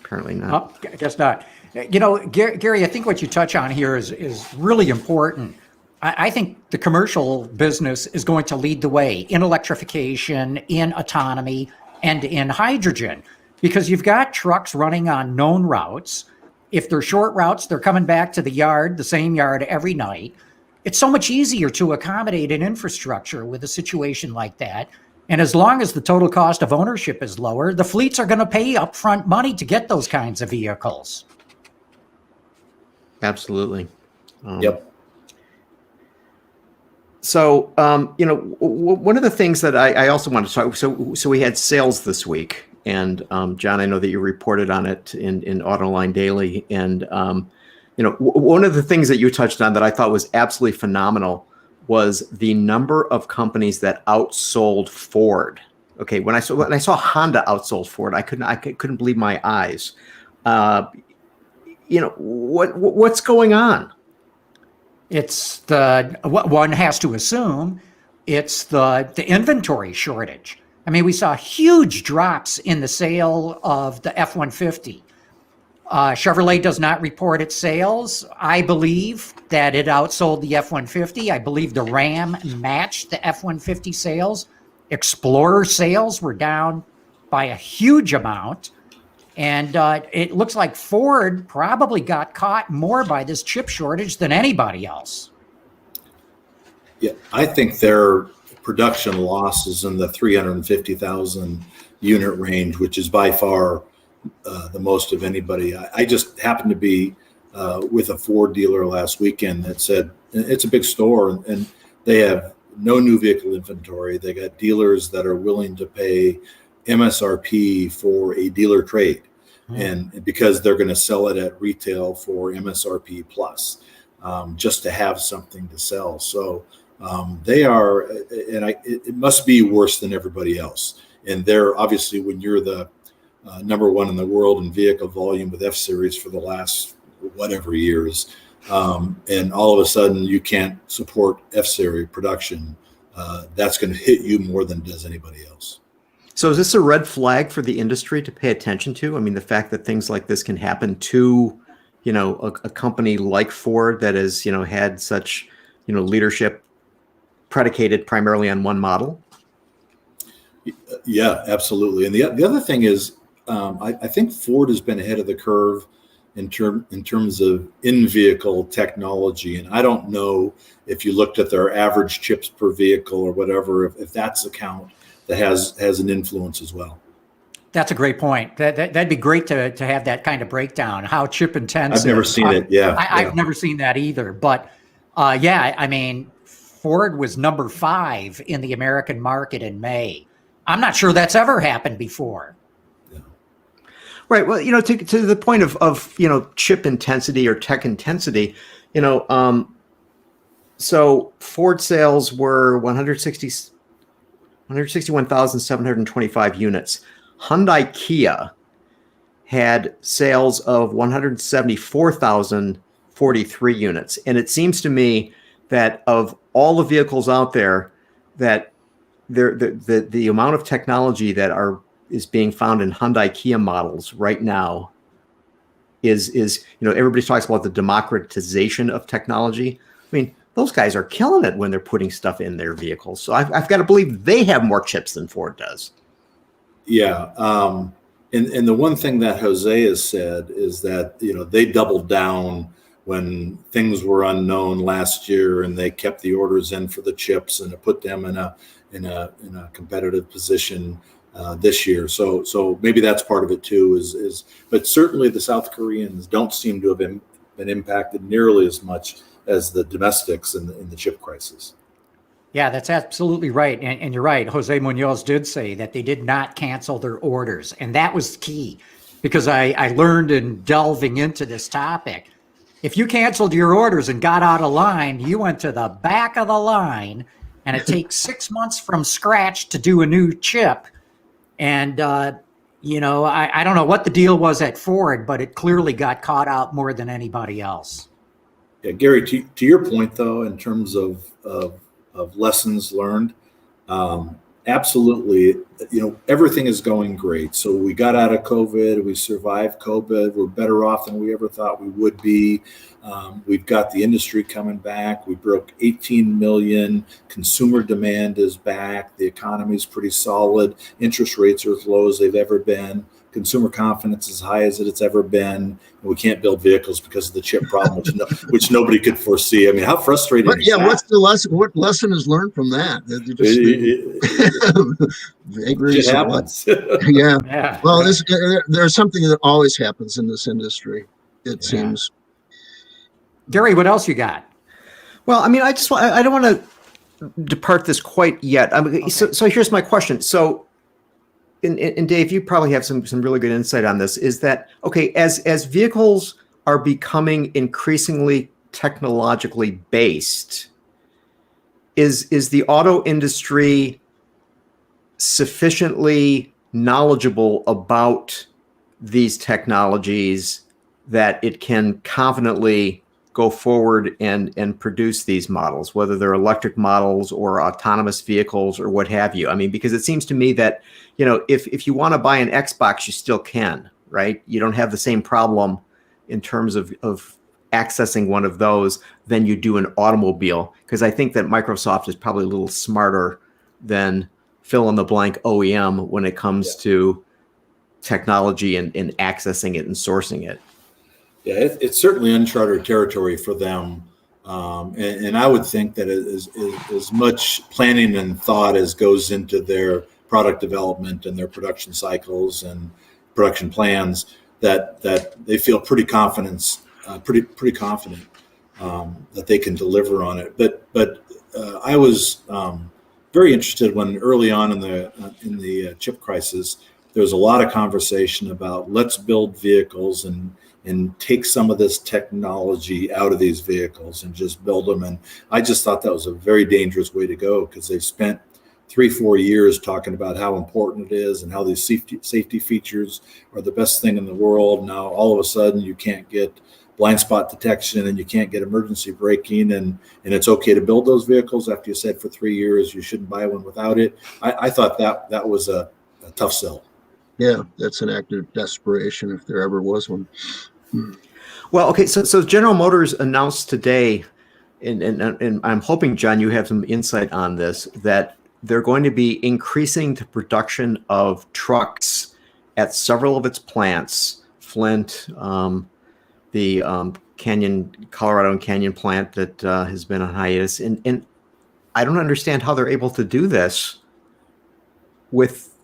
Apparently not. Oh, I guess not. Gary, I think what you touch on here is really important. I think the commercial business is going to lead the way in electrification, in autonomy, and in hydrogen. Because you've got trucks running on known routes. If they're short routes, they're coming back to the same yard every night. It's so much easier to accommodate an infrastructure with a situation like that. And as long as the total cost of ownership is lower, the fleets are going to pay upfront money to get those kinds of vehicles. Absolutely. Yep. So, one of the things that I also wanted to talk, so we had sales this week. And John, I know that you reported on it in Autoline Daily. And, one of the things that you touched on that I thought was absolutely phenomenal was the number of companies that outsold Ford. Okay, when I saw Honda outsold Ford, I couldn't believe my eyes. What's going on? It's what one has to assume. It's the inventory shortage. I mean, we saw huge drops in the sale of the F-150. Chevrolet does not report its sales. I believe that it outsold the F-150. I believe the Ram matched the F-150 sales. Explorer sales were down by a huge amount. And it looks like Ford probably got caught more by this chip shortage than anybody else. Yeah, I think their production loss is in the 350,000 unit range, which is by far the most of anybody. I just happened to be with a Ford dealer last weekend that said it's a big store and they have no new vehicle inventory. They got dealers that are willing to pay MSRP for a dealer trade, and because they're going to sell it at retail for MSRP plus, just to have something to sell. So they are, and it must be worse than everybody else. And they're obviously, when you're the number one in the world in vehicle volume with F-Series for the last whatever years, and all of a sudden you can't support F-Series production, that's going to hit you more than it does anybody else. So is this a red flag for the industry to pay attention to? I mean, the fact that things like this can happen to, a company like Ford that has, had such, leadership predicated primarily on one model? Yeah, absolutely. And the other thing is, I think Ford has been ahead of the curve in terms of in-vehicle technology. And I don't know if you looked at their average chips per vehicle or whatever, if that's a count that has an influence as well. That's a great point. That'd be great to have that kind of breakdown, how chip intensive. I've never seen it. Yeah. I've never seen that either. But yeah, I mean, Ford was number 5 in the American market in May. I'm not sure that's ever happened before. Right. Well, to the point of chip intensity or tech intensity, so Ford sales were 161,725 units. Hyundai Kia had sales of 174,043 units. And it seems to me that of all the vehicles out there, that the amount of technology that is being found in Hyundai Kia models right now is everybody talks about the democratization of technology. I mean, those guys are killing it when they're putting stuff in their vehicles. So I've got to believe they have more chips than Ford does. Yeah. And the one thing that Jose has said is that, they doubled down when things were unknown last year, and they kept the orders in for the chips, and it put them in a competitive position this year. So maybe that's part of it too, but certainly the South Koreans don't seem to have been impacted nearly as much as the domestics in the chip crisis. Yeah, that's absolutely right. And you're right. Jose Munoz did say that they did not cancel their orders. And that was key, because I learned in delving into this topic, if you canceled your orders and got out of line, you went to the back of the line, and it takes 6 months from scratch to do a new chip. And, I don't know what the deal was at Ford, but it clearly got caught out more than anybody else. Yeah, Gary, to your point, though, in terms of lessons learned, absolutely, everything is going great. So we got out of COVID, we survived COVID, we're better off than we ever thought we would be. We've got the industry coming back. We broke 18 million. Consumer demand is back. The economy is pretty solid. Interest rates are as low as they've ever been. Consumer confidence is as high as it's ever been. And we can't build vehicles because of the chip problem, which nobody could foresee. I mean, how frustrating is that? What's the lesson? What lesson is learned from that? It happens. Yeah. Well, there's something that always happens in this industry, it seems. Gary, what else you got? Well, I mean, I don't want to depart this quite yet. Okay. So here's my question. So, and Dave, you probably have some really good insight on this. Is that okay? As vehicles are becoming increasingly technologically based, is the auto industry sufficiently knowledgeable about these technologies that it can confidently go forward and produce these models, whether they're electric models or autonomous vehicles or what have you? I mean, because it seems to me that, if you want to buy an Xbox, you still can, right? You don't have the same problem in terms of accessing one of those than you do an automobile, because I think that Microsoft is probably a little smarter than fill in the blank OEM when it comes to technology and accessing it and sourcing it. Yeah, it's certainly uncharted territory for them. And I would think that as much planning and thought as goes into their product development and their production cycles and production plans, that they feel pretty confident that they can deliver on it. But I was very interested when early on in the chip crisis, there was a lot of conversation about let's build vehicles and take some of this technology out of these vehicles and just build them. And I just thought that was a very dangerous way to go, because they've spent 3-4 years talking about how important it is and how these safety features are the best thing in the world. Now, all of a sudden, you can't get blind spot detection and you can't get emergency braking, and it's okay to build those vehicles after you said for 3 years you shouldn't buy one without it. I thought that was a tough sell. Yeah, that's an act of desperation if there ever was one. Well, okay, so General Motors announced today, and I'm hoping, John, you have some insight on this, that they're going to be increasing the production of trucks at several of its plants, Flint, the Colorado and Canyon plant that has been on hiatus, and I don't understand how they're able to do this with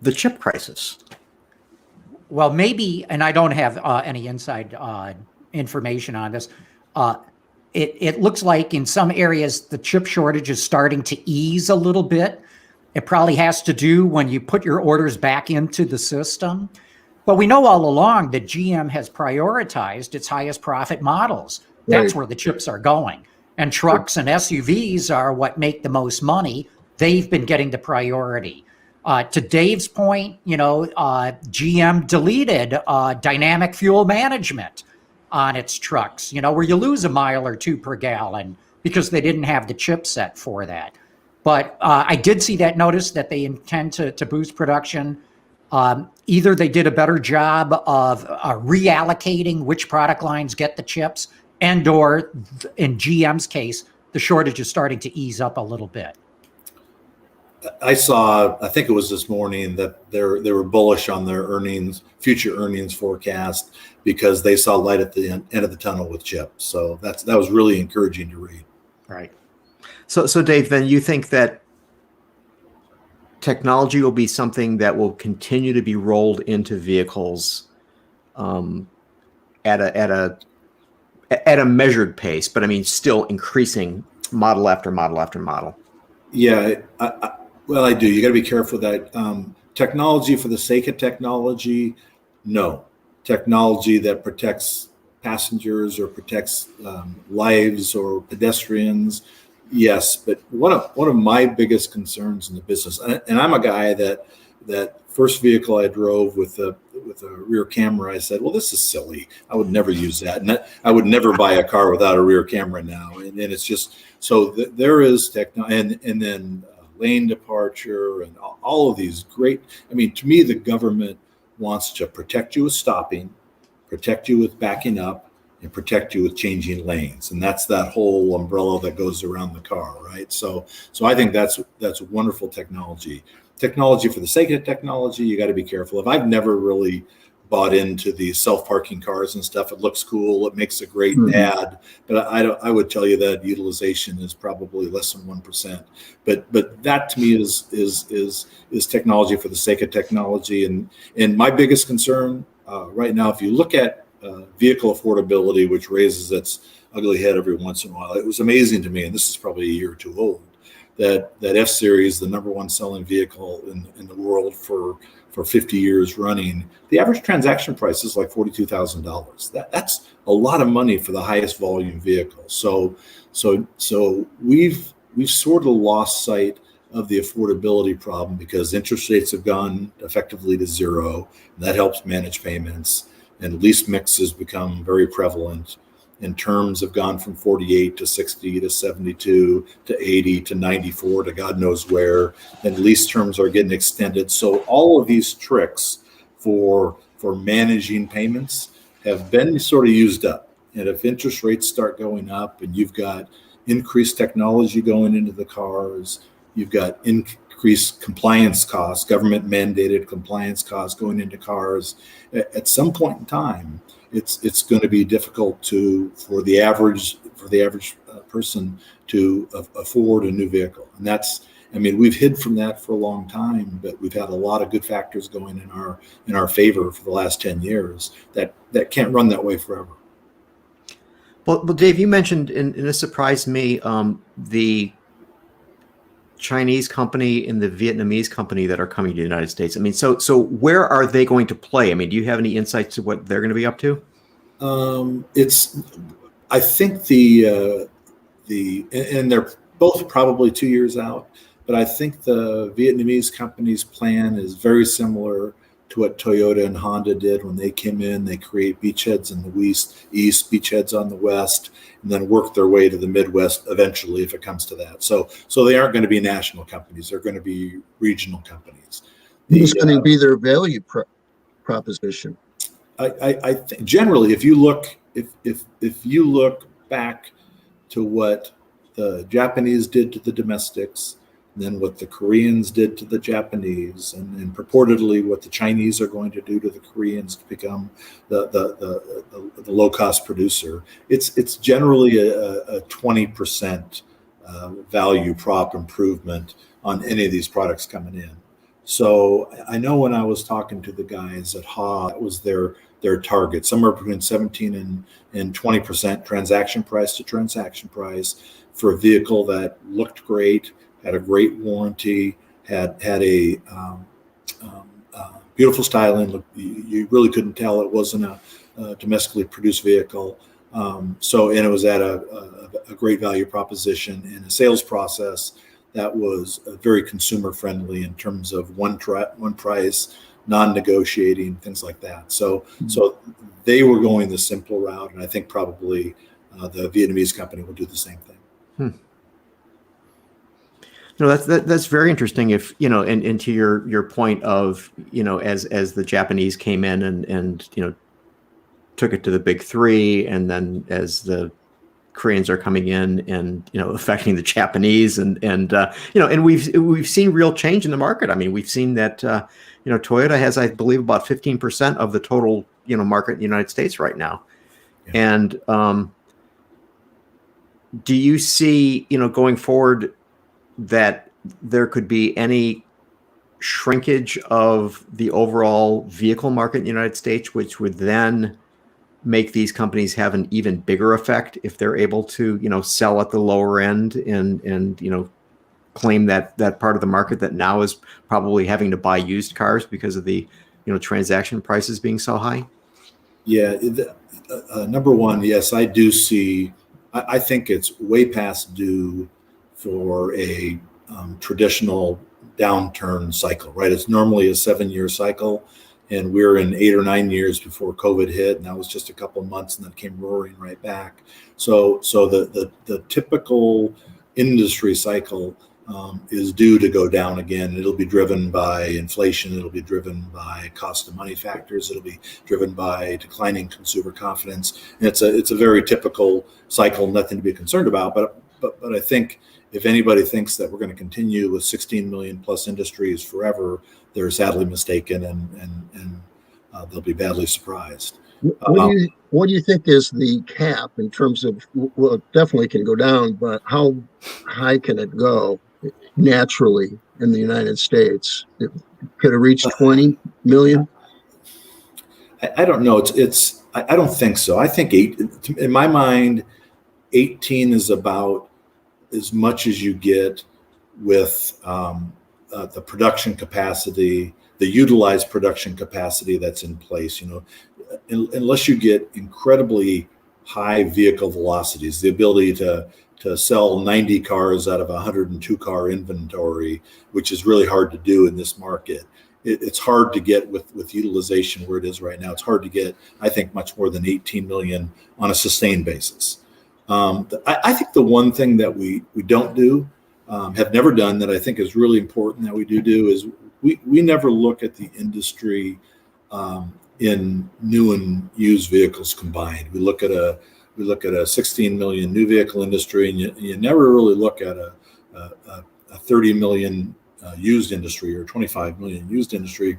the chip crisis. Well, maybe, and I don't have any inside information on this. It looks like in some areas the chip shortage is starting to ease a little bit. It probably has to do when you put your orders back into the system. But we know all along that GM has prioritized its highest profit models. That's where the chips are going. And trucks and SUVs are what make the most money. They've been getting the priority. To Dave's point, GM deleted dynamic fuel management on its trucks, where you lose a mile or two per gallon because they didn't have the chipset for that. But I did see that notice that they intend to boost production. Either they did a better job of reallocating which product lines get the chips, and or in GM's case, the shortage is starting to ease up a little bit. I think it was this morning, that they were bullish on their future earnings forecast, because they saw light at the end of the tunnel with chips. So that was really encouraging to read. Right. So Dave, then you think that technology will be something that will continue to be rolled into vehicles at a measured pace, but I mean, still increasing model after model after model. Yeah, I do. You got to be careful that technology for the sake of technology, no. Technology that protects passengers or protects lives or pedestrians, yes. But one of my biggest concerns in the business, and I'm a guy that first vehicle I drove with a rear camera, I said, well, this is silly. I would never use that. And I would never buy a car without a rear camera now. And it's just, so there is technology, and then lane departure and all of these great, to me, the government wants to protect you with stopping, protect you with backing up, and protect you with changing lanes. And that's that whole umbrella that goes around the car, right? So I think that's wonderful technology. Technology for the sake of technology, you got to be careful of. I've never really bought into the self-parking cars and stuff. It looks cool. It makes a great ad, but I would tell you that utilization is probably less than 1%. But that to me is technology for the sake of technology. And my biggest concern right now, if you look at vehicle affordability, which raises its ugly head every once in a while, it was amazing to me, and this is probably a year or two old, that F-Series, the number one selling vehicle in the world for 50 years running, the average transaction price is like $42,000. That's a lot of money for the highest volume vehicle. So we've sort of lost sight of the affordability problem, because interest rates have gone effectively to zero. And that helps manage payments, and lease mix has become very prevalent. And terms have gone from 48 to 60 to 72 to 80 to 94 to God knows where. And lease terms are getting extended. So all of these tricks for managing payments have been sort of used up. And if interest rates start going up, and you've got increased technology going into the cars, you've got increased compliance costs, government mandated compliance costs going into cars, at some point in time, it's going to be difficult for the average person to afford a new vehicle. And we've hid from that for a long time, but we've had a lot of good factors going in our favor for the last 10 years that can't run that way forever. Well, Dave, you mentioned, and this surprised me, the Chinese company and the Vietnamese company that are coming to the United States. So where are they going to play? Do you have any insights to what they're going to be up to? I think and they're both probably 2 years out, but I think the Vietnamese company's plan is very similar to what Toyota and Honda did when they came in. They create beachheads in the east, beachheads on the west, and then work their way to the Midwest eventually if it comes to that. So they aren't going to be national companies. They're going to be regional companies. Who's going to be their value proposition? I think generally, if you look back to what the Japanese did to the domestics, then what the Koreans did to the Japanese, and purportedly what the Chinese are going to do to the Koreans to become the low-cost producer. It's generally a 20% value prop improvement on any of these products coming in. So I know when I was talking to the guys at HA, that was their target, somewhere between 17 and 20% transaction price to transaction price for a vehicle that looked great, had a great warranty, had a beautiful styling. You really couldn't tell it wasn't a domestically produced vehicle. And it was at a great value proposition and a sales process that was very consumer friendly in terms of one price, non-negotiating, things like that. So they were going the simple route, and I think probably the Vietnamese company will do the same thing. No, that's very interesting. If and to your point of as the Japanese came in and took it to the big three, and then as the Koreans are coming in and affecting the Japanese and we've seen real change in the market. I mean, we've seen that Toyota has, I believe, about 15% of the total market in the United States right now. Yeah. And do you see going forward that there could be any shrinkage of the overall vehicle market in the United States, which would then make these companies have an even bigger effect if they're able to sell at the lower end and claim that part of the market that now is probably having to buy used cars because of the transaction prices being so high? Yeah, number one, yes, I do see. I think it's way past due for a traditional downturn cycle, right? It's normally a 7-year cycle, and we're in 8 or 9 years before COVID hit, and that was just a couple of months, and then came roaring right back. So the typical industry cycle is due to go down again. It'll be driven by inflation. It'll be driven by cost of money factors. It'll be driven by declining consumer confidence. And it's a very typical cycle, nothing to be concerned about. But I think if anybody thinks that we're going to continue with 16 million plus industries forever, they're sadly mistaken, and they'll be badly surprised. What do you think is the cap in terms of, well, it definitely can go down, but how high can it go naturally in the United States? Could it reach 20 million? I don't know. I don't think so. I think in my mind, 18 is about as much as you get with the production capacity, the utilized production capacity that's in place. Unless you get incredibly high vehicle velocities, the ability to sell 90 cars out of a 102 car inventory, which is really hard to do in this market. It's hard to get with utilization where it is right now. It's hard to get, I think, much more than 18 million on a sustained basis. I think the one thing that we don't do, have never done, that I think is really important that we do is we never look at the industry in new and used vehicles combined. We look at a 16 million new vehicle industry, and you never really look at a 30 million used industry or 25 million used industry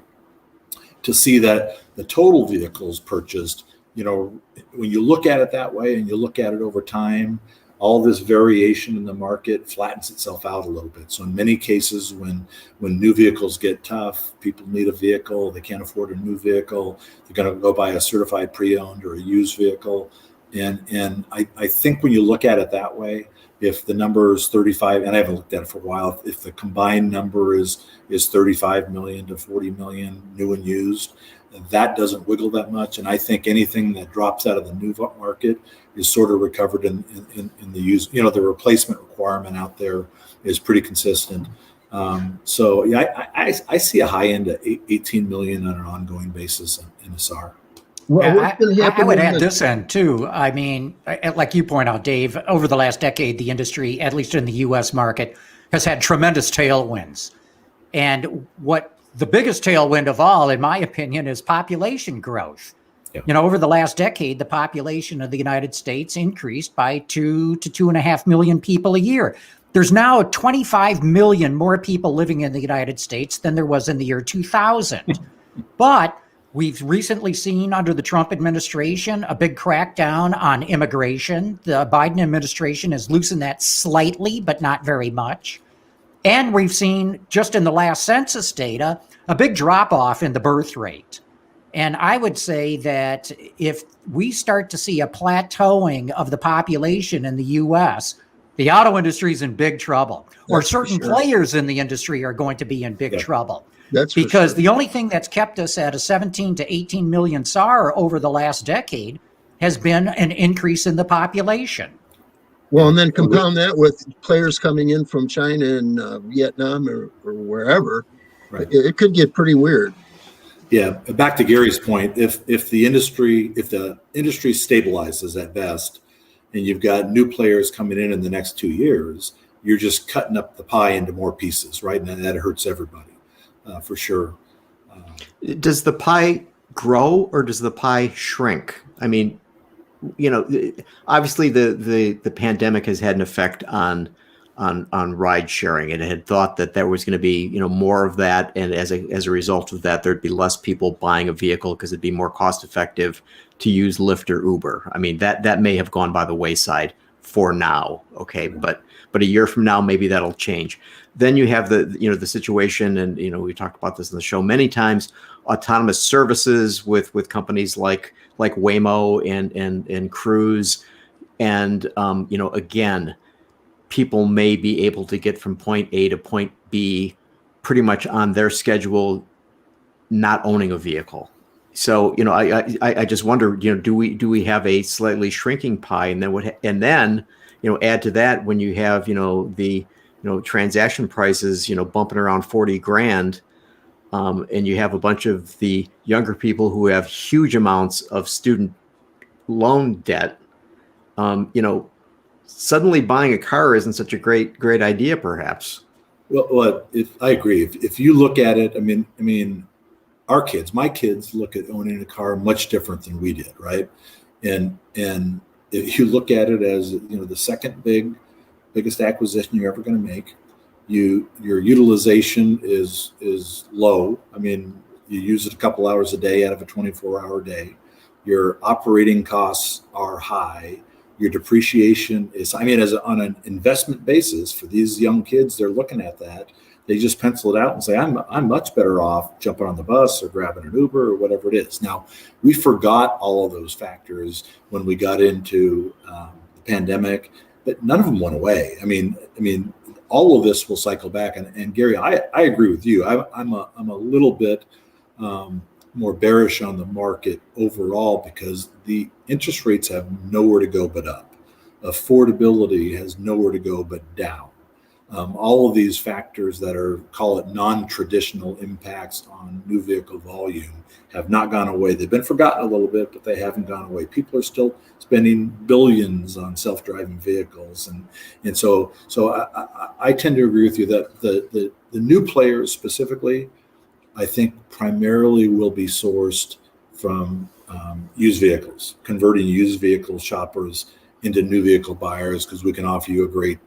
to see that the total vehicles purchased. When you look at it that way and you look at it over time, all this variation in the market flattens itself out a little bit. So in many cases, when new vehicles get tough, people need a vehicle, they can't afford a new vehicle, they're going to go buy a certified pre-owned or a used vehicle. And I think when you look at it that way, if the number is 35, and I haven't looked at it for a while, if the combined number is 35 million to 40 million new and used, that doesn't wiggle that much. And I think anything that drops out of the new market is sort of recovered in the used. The replacement requirement out there is pretty consistent. So yeah, I see a high end of 18 million on an ongoing basis in SAR. Well, I would add this end too. I mean, like you point out, Dave, over the last decade, the industry, at least in the U.S. market, has had tremendous tailwinds. And what the biggest tailwind of all, in my opinion, is population growth. Yeah. Over the last decade, the population of the United States increased by 2 to 2.5 million people a year. There's now 25 million more people living in the United States than there was in the year 2000. But we've recently seen under the Trump administration a big crackdown on immigration. The Biden administration has loosened that slightly, but not very much. And we've seen, just in the last census data, a big drop off in the birth rate. And I would say that if we start to see a plateauing of the population in the US, the auto industry is in big trouble, or certain players in the industry are going to be in big trouble. That's because the only thing that's kept us at a 17 to 18 million SAAR over the last decade has been an increase in the population. Well, and then compound that with players coming in from China and Vietnam or wherever, it could get pretty weird. Yeah, back to Gary's point, if the industry stabilizes at best, and you've got new players coming in the next 2 years, you're just cutting up the pie into more pieces, right? And that hurts everybody, for sure. Does the pie grow or does the pie shrink? I mean, obviously the pandemic has had an effect on ride sharing, and it had thought that there was going to be more of that, and as a result of that, there'd be less people buying a vehicle because it'd be more cost effective to use Lyft or Uber. I mean, that may have gone by the wayside for now, okay, but a year from now maybe that'll change. Then you have the situation, and we talked about this in the show many times, autonomous services with companies like Waymo and Cruise, and again, people may be able to get from point A to point B pretty much on their schedule, not owning a vehicle. So, I just wonder, do we have a slightly shrinking pie, and then add to that when you have, the transaction prices, bumping around 40 grand, and you have a bunch of the younger people who have huge amounts of student loan debt, suddenly buying a car isn't such a great idea, perhaps. Well, I agree. If you look at it, I mean, my kids look at owning a car much different than we did, right? And if you look at it as the second biggest acquisition you're ever going to make, your utilization is low. I mean, you use it a couple hours a day out of a 24-hour day. Your operating costs are high. Your depreciation is, on an investment basis for these young kids, they're looking at that. They just pencil it out and say, I'm much better off jumping on the bus or grabbing an Uber or whatever it is. Now, we forgot all of those factors when we got into the pandemic, but none of them went away. I mean, all of this will cycle back. And Gary, I agree with you. I'm a little bit more bearish on the market overall because the interest rates have nowhere to go but up. Affordability has nowhere to go but down. All of these factors that are, call it non-traditional impacts on new vehicle volume have not gone away. They've been forgotten a little bit, but they haven't gone away. People are still spending billions on self-driving vehicles. And so I tend to agree with you that the new players specifically, I think primarily will be sourced from used vehicles, converting used vehicle shoppers into new vehicle buyers, because we can offer you a great,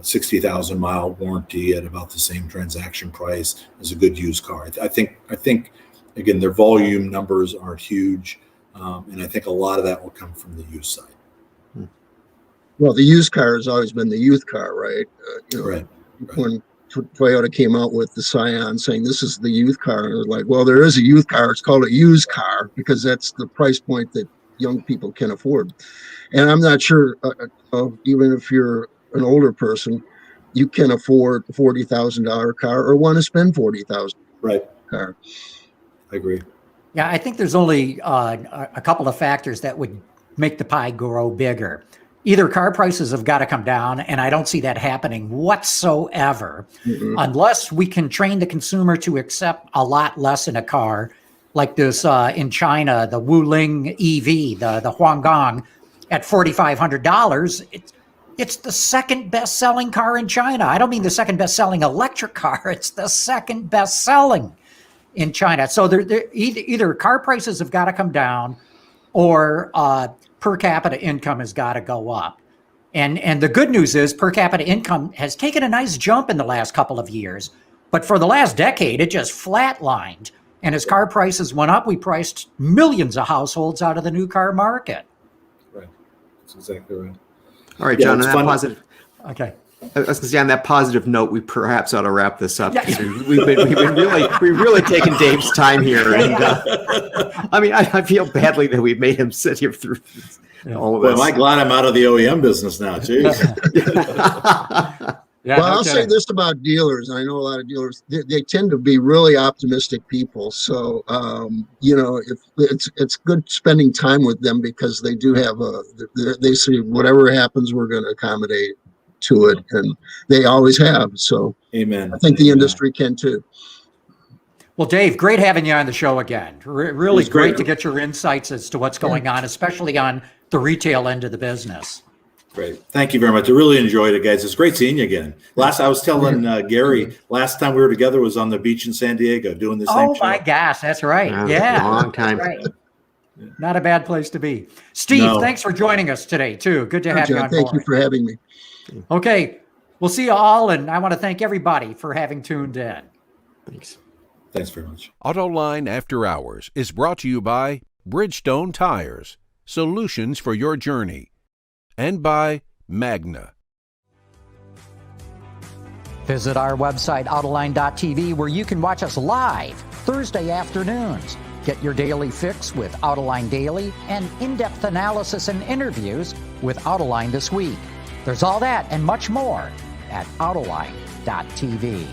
60,000 mile warranty at about the same transaction price as a good used car. I think again, their volume numbers aren't huge, and I think a lot of that will come from the used side. Well, the used car has always been the youth car, right? Right. When Toyota came out with the Scion saying this is the youth car, and it was like, well, there is a youth car. It's called a used car because that's the price point that young people can afford. And I'm not sure, even if you're an older person, you can afford a $40,000 car or want to spend $40,000 right car. I agree. Yeah, I think there's only a couple of factors that would make the pie grow bigger. Either car prices have got to come down, and I don't see that happening whatsoever, unless we can train the consumer to accept a lot less in a car, like this in China, the Wuling EV, the Huanggang, at $4,500. It's the second best-selling car in China. I don't mean the second best-selling electric car. It's the second best-selling in China. So either car prices have got to come down, or per capita income has got to go up. And the good news is per capita income has taken a nice jump in the last couple of years. But for the last decade, it just flatlined. And as car prices went up, we priced millions of households out of the new car market. Right. That's exactly right. All right, Yeah, John, it's on that fun- positive. Okay. I was going to say on that positive note, we perhaps ought to wrap this up. Yeah. 'Cause we've been really taking Dave's time here, and I mean, I feel badly that we made him sit here through all of Boy, this. am I glad I'm out of the OEM business now. Jeez. Yeah, Well, no I'll say kidding. this about dealers. I know a lot of dealers, they tend to be really optimistic people. So, if it's good spending time with them because they do have they say whatever happens, we're going to accommodate to it. And they always have. So Amen. I think the Amen. industry can too. Well, Dave, great having you on the show again. Really was great great. to get your insights as to what's going on, especially on the retail end of the business. Great. Thank you very much. I really enjoyed it, guys. It's great seeing you again. I was telling Gary, last time we were together was on the beach in San Diego doing the same Oh show. my gosh, that's right. Wow, Yeah. long time. Right. Not a bad place to be. Steve, No. thanks for joining us today, too. Good to have you John, on thank board. you for having me. Okay. We'll see you all, and I want to thank everybody for having tuned in. Thanks. Thanks very much. Autoline After Hours is brought to you by Bridgestone Tires, solutions for your journey, and by Magna. Visit our website, Autoline.tv, where you can watch us live Thursday afternoons. Get your daily fix with Autoline Daily and in-depth analysis and interviews with Autoline This Week. There's all that and much more at Autoline.tv.